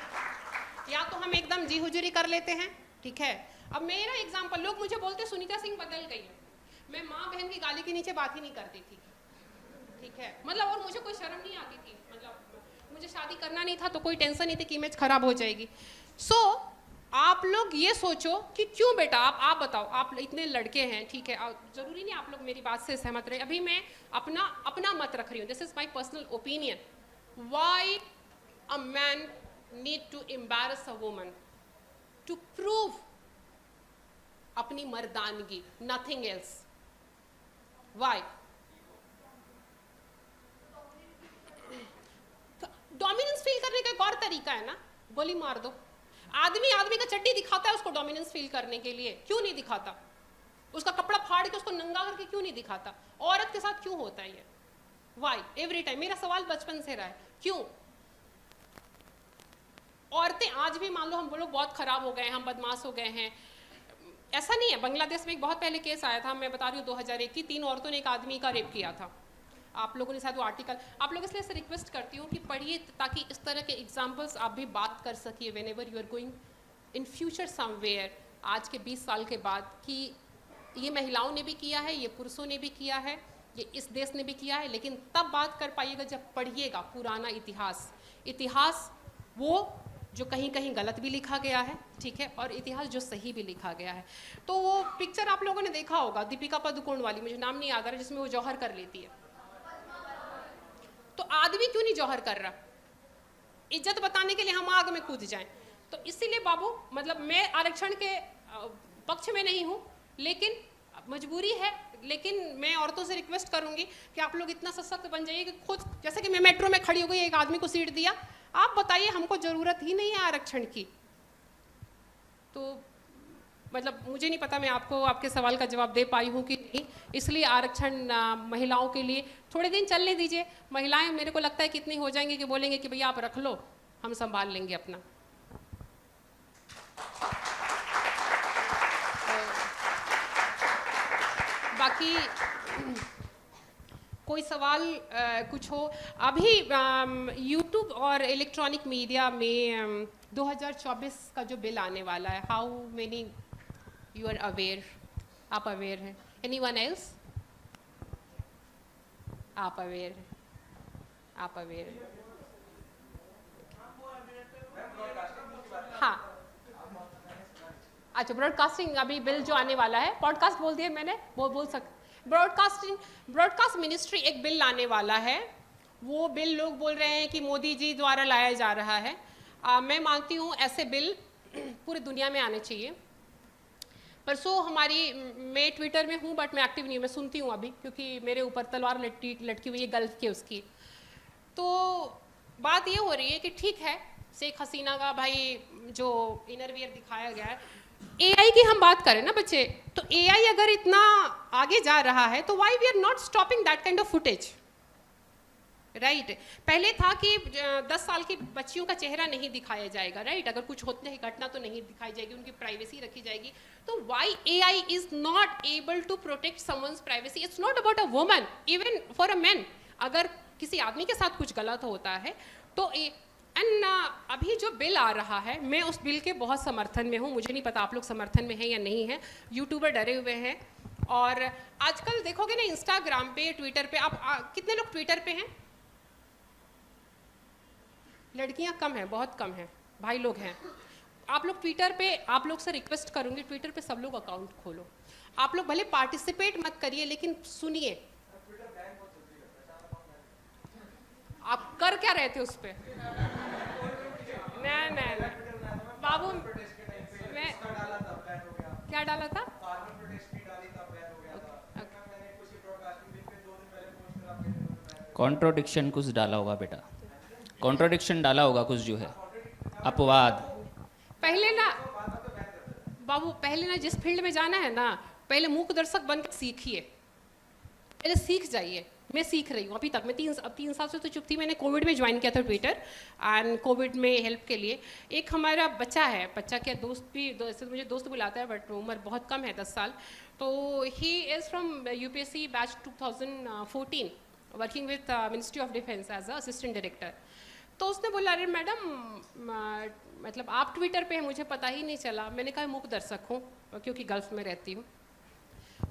या तो हम एकदम जी हुजूरी कर लेते हैं, ठीक है। अब मेरा एग्जाम्पल, लोग मुझे बोलते सुनीता सिंह बदल गई है, मैं माँ बहन की गाली के नीचे बात ही नहीं करती थी, ठीक है, मतलब, और मुझे कोई शर्म नहीं आती थी, मतलब मुझे शादी करना नहीं था तो कोई टेंशन नहीं थी कि इमेज खराब हो जाएगी। सो आप लोग ये सोचो कि क्यों बेटा, आप बताओ, आप इतने लड़के हैं, ठीक है, जरूरी नहीं आप लोग मेरी बात से सहमत रहे, अभी मैं अपना मत रख रही हूँ, this is my personal opinion. Why a man need to embarrass a woman to prove अपनी मर्दानगी, nothing else. Why? Dominance feel करने का एक और तरीका है ना, गोली मार दो। आदमी का चड्डी दिखाता है उसको डोमिनेंस फील करने के लिए, क्यों नहीं दिखाता? उसका कपड़ा फाड़ के उसको नंगा करके क्यों नहीं दिखाता? औरत के साथ क्यों होता है ये? Why every time? मेरा सवाल बचपन से रहा है, क्यों? औरतें आज भी मान लो हम लोग बहुत खराब हो गए हैं, हम बदमाश हो गए हैं, ऐसा नहीं है। बांग्लादेश में एक बहुत पहले केस आया था, मैं बता रही हूँ 2001 की, 3 औरतों ने एक आदमी का रेप किया था। आप लोगों ने शायद वो आर्टिकल, आप लोग इसलिए रिक्वेस्ट करती हूँ कि पढ़िए, ताकि इस तरह के एग्जाम्पल्स आप भी बात कर सकिए whenever you are going in future somewhere, आज के 20 साल के बाद, कि ये महिलाओं ने भी किया है, ये पुरुषों ने भी किया है, ये इस देश ने भी किया है। लेकिन तब बात कर पाइएगा जब पढ़िएगा पुराना इतिहास वो जो कहीं कहीं गलत भी लिखा गया है, ठीक है, और इतिहास जो सही भी लिखा गया है। तो वो पिक्चर आप लोगों ने देखा होगा, दीपिका पादुकोण वाली, मुझे नाम नहीं याद आ रहा, जिसमें वो जौहर कर लेती है। तो आदमी क्यों नहीं जौहर कर रहा? इज्जत बताने के लिए हम आग में कूद जाएं। तो इसीलिए बाबू मतलब मैं आरक्षण के पक्ष में नहीं हूँ, लेकिन मजबूरी है। लेकिन मैं औरतों से रिक्वेस्ट करूंगी कि आप लोग इतना सशक्त बन जाइए कि खुद, जैसे कि मैं मेट्रो में खड़ी हो गई, एक आदमी को सीट दिया, आप बताइए हमको जरूरत ही नहीं है आरक्षण की। तो मतलब मुझे नहीं पता मैं आपको आपके सवाल का जवाब दे पाई हूँ कि नहीं, इसलिए आरक्षण महिलाओं के लिए थोड़े दिन चलने दीजिए। महिलाएं मेरे को लगता है कि इतनी हो जाएंगी कि बोलेंगे कि भैया आप रख लो, हम संभाल लेंगे अपना। बाकी कोई सवाल कुछ हो? अभी यूट्यूब और इलेक्ट्रॉनिक मीडिया में 2024 का जो बिल आने वाला है, how many you are aware? आप अवेयर हैं? Anyone else? आप अवेयर हैं? आप अवेयर हैं? हाँ, अच्छा, ब्रॉडकास्टिंग अभी बिल जो आने वाला है, पॉडकास्ट बोल दिया मैंने, वो बोल सकते। ब्रॉडकास्ट मिनिस्ट्री एक बिल लाने वाला है। वो बिल लोग बोल रहे हैं कि मोदी जी द्वारा लाया जा रहा है। मैं मानती हूँ ऐसे बिल पूरी दुनिया में आने चाहिए। परसों मैं ट्विटर में हूँ बट मैं एक्टिव नहीं हूँ, मैं सुनती हूँ अभी, क्योंकि मेरे ऊपर तलवार लटकी हुई है गल्फ के उसकी। तो बात ये हो रही है कि ठीक है, शेख हसीना का भाई जो इनरवियर दिखाया गया है, एआई की हम बात करें ना बच्चे, तो एआई अगर इतना आगे जा रहा है तो why we are not stopping that kind of footage, right? पहले था कि 10 साल की बच्चियों का चेहरा नहीं दिखाया जाएगा, राइट? अगर कुछ होते है घटना तो नहीं दिखाई जाएगी, उनकी प्राइवेसी रखी जाएगी। तो why AI is not able to protect someone's privacy? It's not about a woman, even for a man. अगर किसी आदमी के साथ कुछ गलत होता है तो अभी जो बिल आ रहा है, मैं उस बिल के बहुत समर्थन में हूँ। मुझे नहीं पता आप लोग समर्थन में हैं या नहीं हैं। यूट्यूबर डरे हुए हैं, और आजकल देखोगे ना इंस्टाग्राम पे, ट्विटर पे, आप कितने लोग ट्विटर पे हैं? लड़कियां कम हैं, बहुत कम हैं, भाई लोग हैं। आप लोग ट्विटर पे, आप लोग से रिक्वेस्ट करूंगी, ट्विटर पे सब लोग अकाउंट खोलो। आप लोग भले पार्टिसिपेट मत करिए, लेकिन सुनिए। आप कर क्या रहे थे उस पे? नहीं बाबू, मैं क्या डाला था? कॉन्ट्रोडिक्शन कुछ डाला होगा बेटा, कॉन्ट्रोडिक्शन डाला होगा कुछ, जो है अपवाद। पहले ना बाबू, पहले ना जिस फील्ड में जाना है ना, पहले मूक दर्शक बनकर सीखिए, पहले सीख जाइए। मैं सीख रही हूँ अभी तक। मैं 3 साल से तो चुप थी। मैंने कोविड में ज्वाइन किया था ट्विटर, एंड कोविड में हेल्प के लिए। एक हमारा बच्चा है, बच्चा क्या दोस्त भी, ऐसे मुझे दोस्त बुलाता है बट उम्र बहुत कम है, 10 साल। तो he is from UPSC batch 2014, working with ministry of defence as a assistant director. तो उसने बोला, अरे मैडम मतलब आप ट्विटर पे हैं, मुझे पता ही नहीं चला। मैंने कहा मूक दर्शक हूँ क्योंकि गल्फ में रहती हूँ।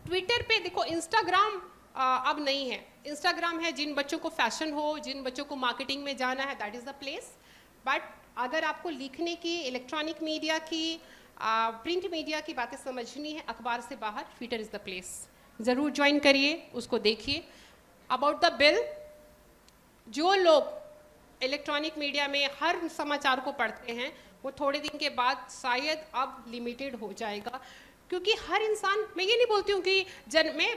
ट्विटर पे देखो, इंस्टाग्राम अब नहीं है। इंस्टाग्राम है जिन बच्चों को फैशन हो, जिन बच्चों को मार्केटिंग में जाना है, that is the place. But अगर आपको लिखने की, इलेक्ट्रॉनिक मीडिया की, प्रिंट मीडिया की बातें समझनी है अखबार से बाहर, ट्विटर इज़ द प्लेस। ज़रूर ज्वाइन करिए, उसको देखिए। अबाउट द बिल, जो लोग इलेक्ट्रॉनिक मीडिया में हर समाचार को पढ़ते हैं, वो थोड़े दिन के बाद शायद अब लिमिटेड हो जाएगा, क्योंकि हर इंसान, मैं ये नहीं बोलती हूँ कि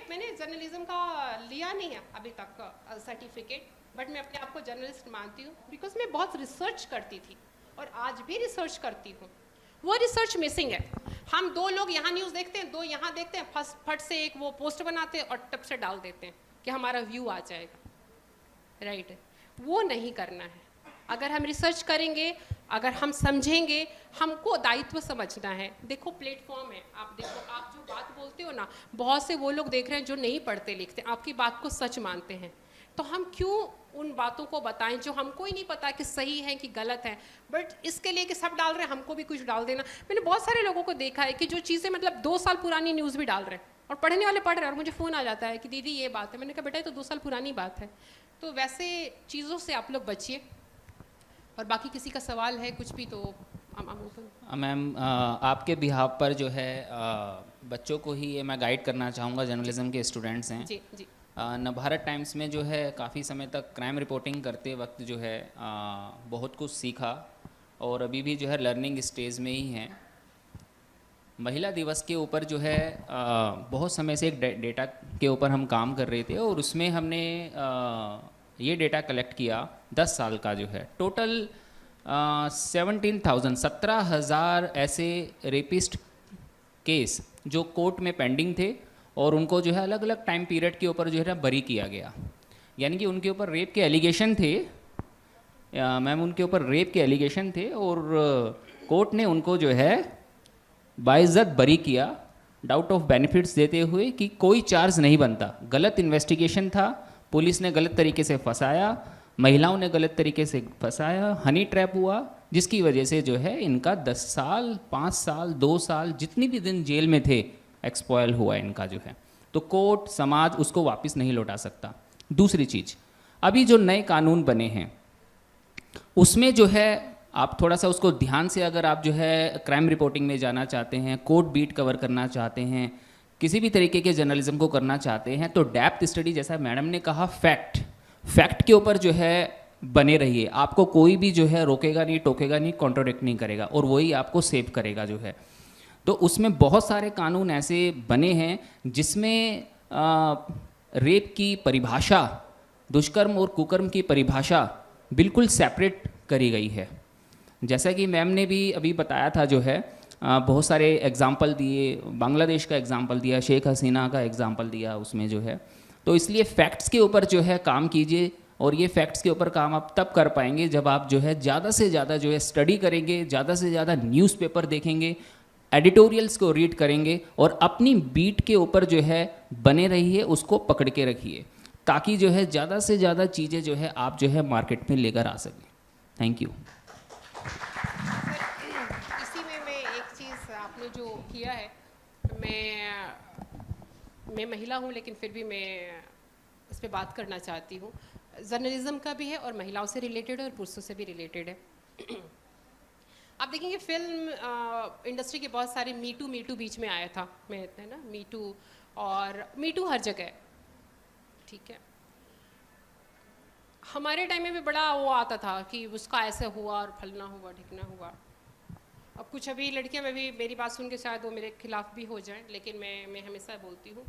मैंने जर्नलिज्म का लिया नहीं है अभी तक सर्टिफिकेट, बट मैं अपने आप को जर्नलिस्ट मानती हूँ बिकॉज मैं बहुत रिसर्च करती थी और आज भी रिसर्च करती हूँ। वो रिसर्च मिसिंग है। हम 2 लोग यहाँ न्यूज़ देखते हैं, 2 यहाँ देखते हैं, फट से एक वो पोस्ट बनाते हैं और टप से डाल देते हैं कि हमारा व्यू आ जाएगा, राइट? वो नहीं करना है। अगर हम रिसर्च करेंगे, अगर हम समझेंगे, हमको दायित्व समझना है। देखो प्लेटफॉर्म है, आप देखो, आप जो बात बोलते हो ना, बहुत से वो लोग देख रहे हैं जो नहीं पढ़ते लिखते, आपकी बात को सच मानते हैं। तो हम क्यों उन बातों को बताएं जो हमको ही नहीं पता कि सही है कि गलत है, बट इसके लिए कि सब डाल रहे हैं हमको भी कुछ डाल देना। मैंने बहुत सारे लोगों को देखा है कि जो चीज़ें मतलब 2 साल पुरानी न्यूज़ भी डाल रहे हैं, और पढ़ने वाले पढ़ रहे हैं, और मुझे फ़ोन आ जाता है कि दीदी ये बात है। मैंने कहा बेटा ये तो 2 साल पुरानी बात है। तो वैसे चीज़ों से आप लोग बचिए। और बाकी किसी का सवाल है कुछ भी तो मैम, आपके बिहाफ पर जो है बच्चों को ही ये मैं गाइड करना चाहूँगा, जर्नलिज्म के स्टूडेंट्स हैं जी जी। नवभारत टाइम्स में जो है काफ़ी समय तक क्राइम रिपोर्टिंग करते वक्त जो है बहुत कुछ सीखा और अभी भी जो है लर्निंग स्टेज में ही हैं। महिला दिवस के ऊपर जो है बहुत समय से एक डेटा के ऊपर हम काम कर रहे थे और उसमें हमने ये डेटा कलेक्ट किया 10 साल का जो है टोटल 17,000 ऐसे रेपिस्ट केस जो कोर्ट में पेंडिंग थे और उनको जो है अलग अलग टाइम पीरियड के ऊपर जो है ना बरी किया गया। यानी कि उनके ऊपर रेप के एलिगेशन थे, मैम उनके ऊपर रेप के एलिगेशन थे और कोर्ट ने उनको जो है बाइज्जत बरी किया, डाउट ऑफ बेनिफिट्स देते हुए कि कोई चार्ज नहीं बनता। गलत इन्वेस्टिगेशन था, पुलिस ने गलत तरीके से फंसाया, महिलाओं ने गलत तरीके से फंसाया, हनी ट्रैप हुआ, जिसकी वजह से जो है इनका 10 साल 5 साल 2 साल जितनी भी दिन जेल में थे एक्सपॉयल हुआ इनका जो है। तो कोर्ट समाज उसको वापस नहीं लौटा सकता। दूसरी चीज़, अभी जो नए कानून बने हैं उसमें जो है आप थोड़ा सा उसको ध्यान से अगर आप जो है क्राइम रिपोर्टिंग में जाना चाहते हैं, कोर्ट बीट कवर करना चाहते हैं, किसी भी तरीके के जर्नलिज्म को करना चाहते हैं तो डेप्थ स्टडी जैसा मैडम ने कहा फैक्ट के ऊपर जो है बने रहिए। आपको कोई भी जो है रोकेगा नहीं, टोकेगा नहीं, कॉन्ट्रोडिक्ट नहीं करेगा और वही आपको सेव करेगा जो है। तो उसमें बहुत सारे कानून ऐसे बने हैं जिसमें रेप की परिभाषा, दुष्कर्म और कुकर्म की परिभाषा बिल्कुल सेपरेट करी गई है। जैसा कि मैम ने भी अभी बताया था जो है बहुत सारे एग्जाम्पल दिए, बांग्लादेश का एग्जाम्पल दिया, शेख हसीना का एग्जाम्पल दिया उसमें जो है। तो इसलिए फैक्ट्स के ऊपर जो है काम कीजिए और ये फैक्ट्स के ऊपर काम आप तब कर पाएंगे जब आप जो है ज़्यादा से ज़्यादा जो है स्टडी करेंगे, ज़्यादा से ज़्यादा न्यूज़पेपर देखेंगे, एडिटोरियल्स को रीड करेंगे और अपनी बीट के ऊपर जो है बने रहिए, उसको पकड़ के रखिए ताकि जो है ज़्यादा से ज़्यादा चीज़ें जो है आप जो है मार्केट में लेकर आ सकें। Thank you. इसी में मैं एक चीज़ आपने जो किया है, मैं महिला हूँ लेकिन फिर भी मैं इस पर बात करना चाहती हूँ। जर्नलिज्म का भी है और महिलाओं से रिलेटेड है और पुरुषों से भी रिलेटेड है। आप देखेंगे फिल्म इंडस्ट्री के बहुत सारे मी टू बीच में आया था, मैं है ना, मी टू हर जगह है, ठीक है। हमारे टाइम में भी बड़ा वो आता था कि उसका ऐसे हुआ और फलना हुआ ढिकना हुआ। अब कुछ अभी लड़कियां में भी मेरी बात सुन के शायद वो मेरे खिलाफ भी हो जाएं, लेकिन मैं हमेशा बोलती हूँ।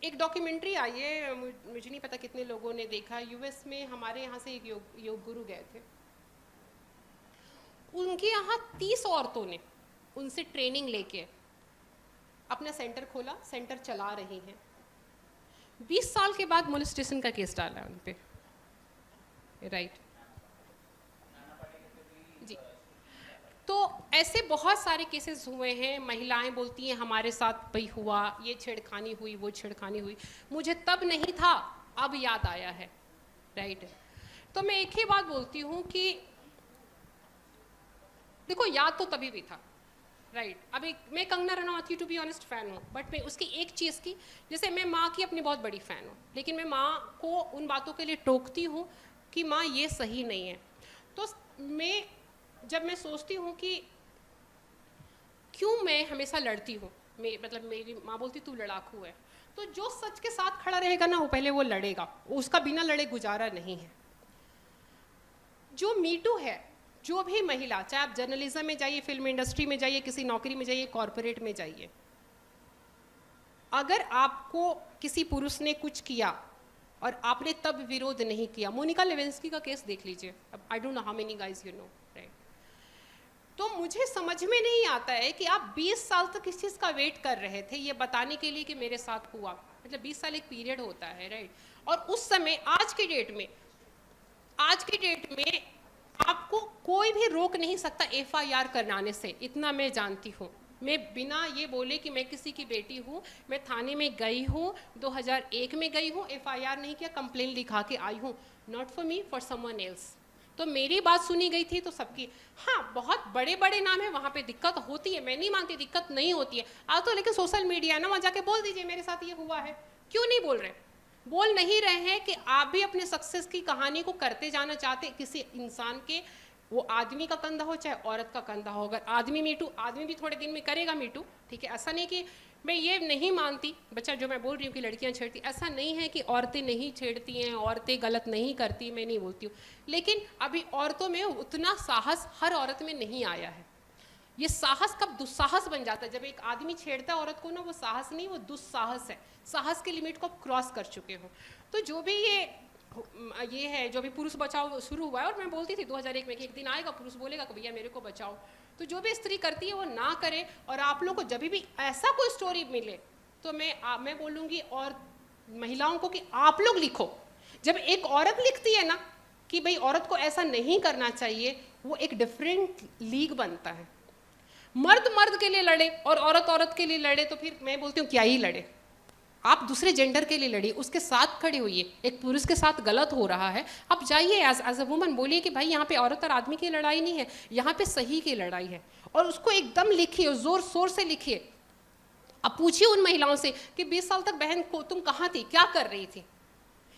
एक डॉक्यूमेंट्री आई है, मुझे नहीं पता कितने लोगों ने देखा, यूएस में हमारे यहाँ से एक योग गुरु गए थे। उनके यहाँ 30 औरतों ने उनसे ट्रेनिंग लेके अपना सेंटर खोला, सेंटर चला रही हैं। 20 साल के बाद मोलेस्टेशन का केस डाला है उन पे, राइट जी। तो ऐसे बहुत सारे केसेस हुए हैं। महिलाएं बोलती हैं हमारे साथ भाई हुआ, ये छेड़खानी हुई, वो छेड़खानी हुई, मुझे तब नहीं था, अब याद आया है, राइट। तो मैं एक ही बात बोलती हूँ कि देखो याद तो तभी भी था, राइट। अभी मैं कंगना रनौत की टू बी ऑनेस्ट फ़ैन हूँ, बट मैं उसकी एक चीज़ की, जैसे मैं माँ की अपनी बहुत बड़ी फ़ैन हूँ, लेकिन मैं माँ को उन बातों के लिए टोकती हूँ कि माँ ये सही नहीं है। तो जब मैं सोचती हूँ कि क्यों मैं हमेशा लड़ती हूँ, मतलब मेरी माँ बोलती तू लड़ाकू है, तो जो सच के साथ खड़ा रहेगा ना वो पहले वो लड़ेगा, उसका बिना लड़े गुजारा नहीं है। जो मी टू है, जो भी महिला, चाहे आप जर्नलिज्म में जाइए, फिल्म इंडस्ट्री में जाइए, किसी नौकरी में जाइए, कॉरपोरेट में जाइए, अगर आपको किसी पुरुष ने कुछ किया और आपने तब विरोध नहीं किया, मोनिका लेविंस्की का केस देख लीजिए, अब आई don't know how many guys you know, right. तो मुझे समझ में नहीं आता है कि आप 20 साल तक इस चीज़ का वेट कर रहे थे ये बताने के लिए कि मेरे साथ हुआ, मतलब 20 साल एक पीरियड होता है, राइट। और उस समय आज की डेट में आपको कोई भी रोक नहीं सकता FIR कराने से, इतना मैं जानती हूँ। मैं बिना ये बोले कि मैं किसी की बेटी हूँ, मैं थाने में गई हूँ, 2001 में गई हूँ, FIR नहीं किया, कंप्लेन लिखा के आई हूँ, not for me, for someone else. तो मेरी बात सुनी गई थी तो सबकी। हाँ, बहुत बड़े बड़े नाम है, वहाँ पे दिक्कत होती है, मैं नहीं मानती दिक्कत नहीं होती है। आज तो लेकिन सोशल मीडिया है ना, वहाँ जाके बोल दीजिए मेरे साथ ये हुआ है। क्यों नहीं बोल रहे? बोल नहीं रहे हैं कि आप भी अपने सक्सेस की कहानी को करते जाना चाहते। किसी इंसान के, वो आदमी का कंधा हो चाहे औरत का कंधा हो, अगर आदमी मी टू, आदमी भी थोड़े दिन में करेगा मी टू, ठीक है। ऐसा नहीं कि मैं ये नहीं मानती, बच्चा जो मैं बोल रही हूँ कि लड़कियाँ छेड़ती, ऐसा नहीं है कि औरतें नहीं छेड़ती हैं, औरतें गलत नहीं करती, मैं नहीं बोलती हूँ, लेकिन अभी औरतों में उतना साहस हर औरत में नहीं आया है। ये साहस कब दुस्साहस बन जाता है, जब एक आदमी छेड़ता है औरत को ना, वो साहस नहीं, वो दुस्साहस है। साहस के लिमिट को आप क्रॉस कर चुके हो। तो जो भी ये है, जो भी पुरुष बचाओ शुरू हुआ है, और मैं बोलती थी 2001 में कि एक दिन आएगा पुरुष बोलेगा कि भैया मेरे को बचाओ, तो जो भी स्त्री करती है वो ना करे। और आप लोग को जब भी ऐसा कोई स्टोरी मिले तो मैं बोलूँगी और महिलाओं को कि आप लोग लिखो। जब एक औरत लिखती है ना कि भाई औरत को ऐसा नहीं करना चाहिए, वो एक डिफरेंट लीग बनता है। मर्द मर्द के लिए लड़े और औरत औरत के लिए लड़े तो फिर मैं बोलती हूँ क्या ही लड़े। आप दूसरे जेंडर के लिए लड़िए, उसके साथ खड़े होइए। एक पुरुष के साथ गलत हो रहा है, आप जाइए एज अ वुमन, बोलिए कि भाई यहाँ पे औरत और आदमी की लड़ाई नहीं है, यहाँ पे सही की लड़ाई है। और उसको एकदम लिखिए, जोर शोर से लिखिए। अब पूछिए उन महिलाओं से कि 20 साल तक बहन को तुम कहाँ थी, क्या कर रही थी।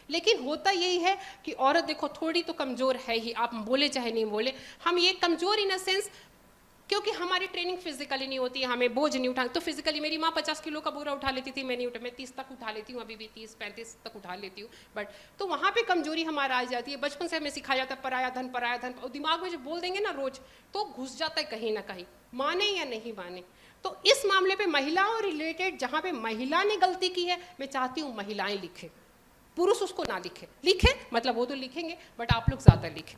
लेकिन होता यही है कि औरत देखो थोड़ी तो कमज़ोर है ही, आप बोले चाहे नहीं बोले। हम ये कमज़ोर इन अ सेंस क्योंकि हमारी ट्रेनिंग फिजिकली नहीं होती है, हमें बोझ नहीं उठा। तो फिजिकली मेरी माँ 50 किलो का बोरा उठा लेती थी, मैं नहीं उठा, मैं 30 तक उठा लेती हूँ, अभी भी 30-35 तक उठा लेती हूँ। बट तो वहाँ पे कमजोरी हमारा आ जाती है। बचपन से हमें सिखाया जाता है पराया धन पराया धन, और दिमाग में जो बोल देंगे ना रोज, तो घुस जाता है कहीं ना कहीं, माने या नहीं माने। तो इस मामले पे महिलाओं रिलेटेड जहाँ पे महिला ने गलती की है, मैं चाहती हूँ महिलाएं लिखें, पुरुष उसको ना लिखे। लिखे मतलब वो तो लिखेंगे, बट आप लोग ज़्यादा लिखें।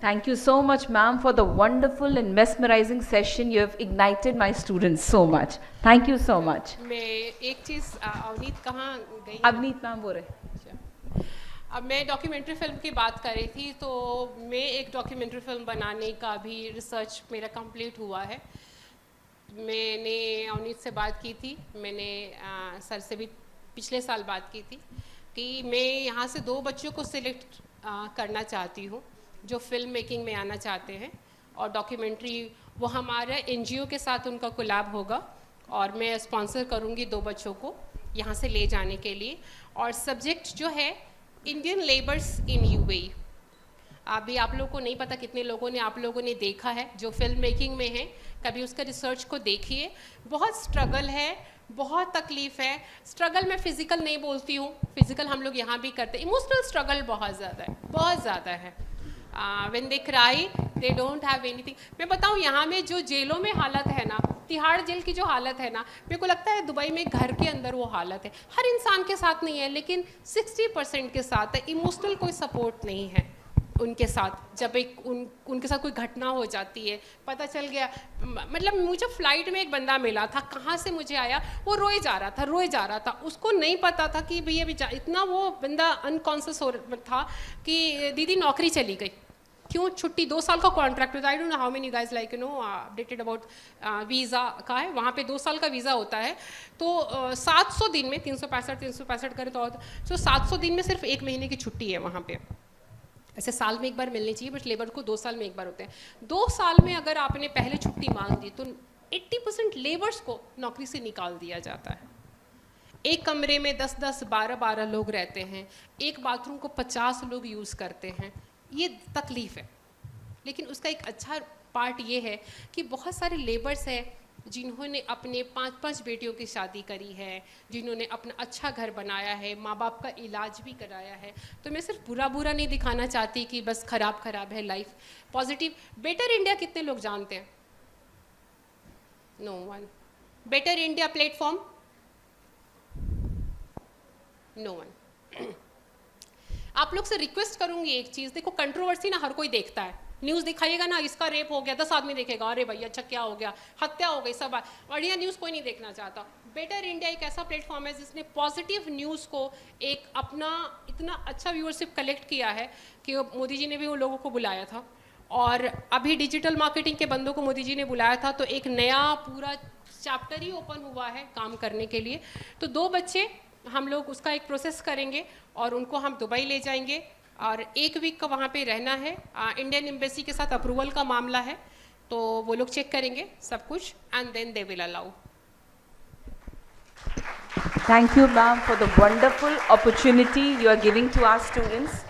Thank you so much, ma'am, for the wonderful and mesmerizing session. You have ignited my students so much. Thank you so much. मैं एक चीज़, अवनीत कहाँ गई? अवनीत मैम बोल रहे। अब मैं डॉक्यूमेंट्री फिल्म की बात कर रही थी, तो मैं एक डॉक्यूमेंट्री फिल्म बनाने का भी रिसर्च मेरा कंप्लीट हुआ है। मैंने अवनीत से बात की थी, मैंने सर से भी पिछले साल बात की थी कि मैं यहाँ से 2 बच्चों को सिलेक्ट करना चाहती हूँ जो फिल्म मेकिंग में आना चाहते हैं, और डॉक्यूमेंट्री वो हमारे NGO के साथ उनका कोलैब होगा, और मैं स्पॉन्सर करूँगी 2 बच्चों को यहाँ से ले जाने के लिए। और सब्जेक्ट जो है इंडियन लेबर्स इन UAE। अभी आप लोगों को नहीं पता कितने लोगों ने, आप लोगों ने देखा है जो फिल्म मेकिंग में है, कभी उसका रिसर्च को देखिए। बहुत स्ट्रगल है, बहुत तकलीफ़ है। स्ट्रगल मैं फिज़िकल नहीं बोलती हूँ, फिज़िकल हम लोग यहाँ भी करते हैं, इमोशनल स्ट्रगल बहुत ज़्यादा है, बहुत ज़्यादा है। When they cry, they don't have anything। मैं बताऊँ यहाँ में जो जेलों में हालत है ना, तिहाड़ जेल की जो हालत है ना, मेरे को लगता है दुबई में घर के अंदर वो हालत है। हर इंसान के साथ नहीं है, लेकिन 60% के साथ है। इमोशनल कोई सपोर्ट नहीं है उनके साथ। जब उनके साथ कोई घटना हो जाती है, पता चल गया, मतलब मुझे फ़्लाइट में एक बंदा मिला था, कहाँ से मुझे आया, वो रोए जा रहा था। उसको नहीं पता था कि भैया इतना वो बंदा अनकॉन्शियस हो था कि दीदी नौकरी चली गई। क्यों? छुट्टी 2 साल का कॉन्ट्रैक्ट होता है। आई don't know how many guys like updated about visa का है, वहाँ पे 2 साल का वीज़ा होता है। तो 700 दिन में 365 करें तो 700 दिन में सिर्फ 1 महीने की छुट्टी है वहाँ पे। ऐसे साल में एक बार मिलनी चाहिए, बट लेबर को 2 साल में एक बार होते हैं। 2 साल में अगर आपने पहले छुट्टी मांग दी तो 80% लेबर्स को नौकरी से निकाल दिया जाता है। एक कमरे में 10-10, 12-12 लोग रहते हैं, एक बाथरूम को 50 लोग यूज़ करते हैं। ये तकलीफ़ है। लेकिन उसका एक अच्छा पार्ट ये है कि बहुत सारे लेबर्स हैं जिन्होंने अपने 5-5 बेटियों की शादी करी है, जिन्होंने अपना अच्छा घर बनाया है, माँ बाप का इलाज भी कराया है। तो मैं सिर्फ बुरा नहीं दिखाना चाहती कि बस ख़राब है लाइफ। पॉजिटिव। बेटर इंडिया कितने लोग जानते हैं? No one. Better India platform? No one. आप लोग से रिक्वेस्ट करूंगी एक चीज़, देखो कंट्रोवर्सी ना हर कोई देखता है। न्यूज़ दिखाइएगा ना, इसका रेप हो गया, 10 आदमी देखेगा, अरे भैया अच्छा क्या हो गया, हत्या हो गई, सब बढ़िया न्यूज़ कोई नहीं देखना चाहता। बेटर इंडिया एक ऐसा प्लेटफॉर्म है जिसने पॉजिटिव न्यूज़ को एक अपना इतना अच्छा व्यूअरशिप कलेक्ट किया है कि मोदी जी ने भी उन लोगों को बुलाया था, और अभी डिजिटल मार्केटिंग के बंदों को मोदी जी ने बुलाया था, तो एक नया पूरा चैप्टर ही ओपन हुआ है काम करने के लिए। तो 2 बच्चे हम लोग उसका एक प्रोसेस करेंगे और उनको हम दुबई ले जाएंगे, और 1 वीक का वहाँ पे रहना है। इंडियन एम्बेसी के साथ अप्रूवल का मामला है, तो वो लोग चेक करेंगे सब कुछ, and then they will allow. Thank you, ma'am, for the wonderful opportunity you are giving to our students.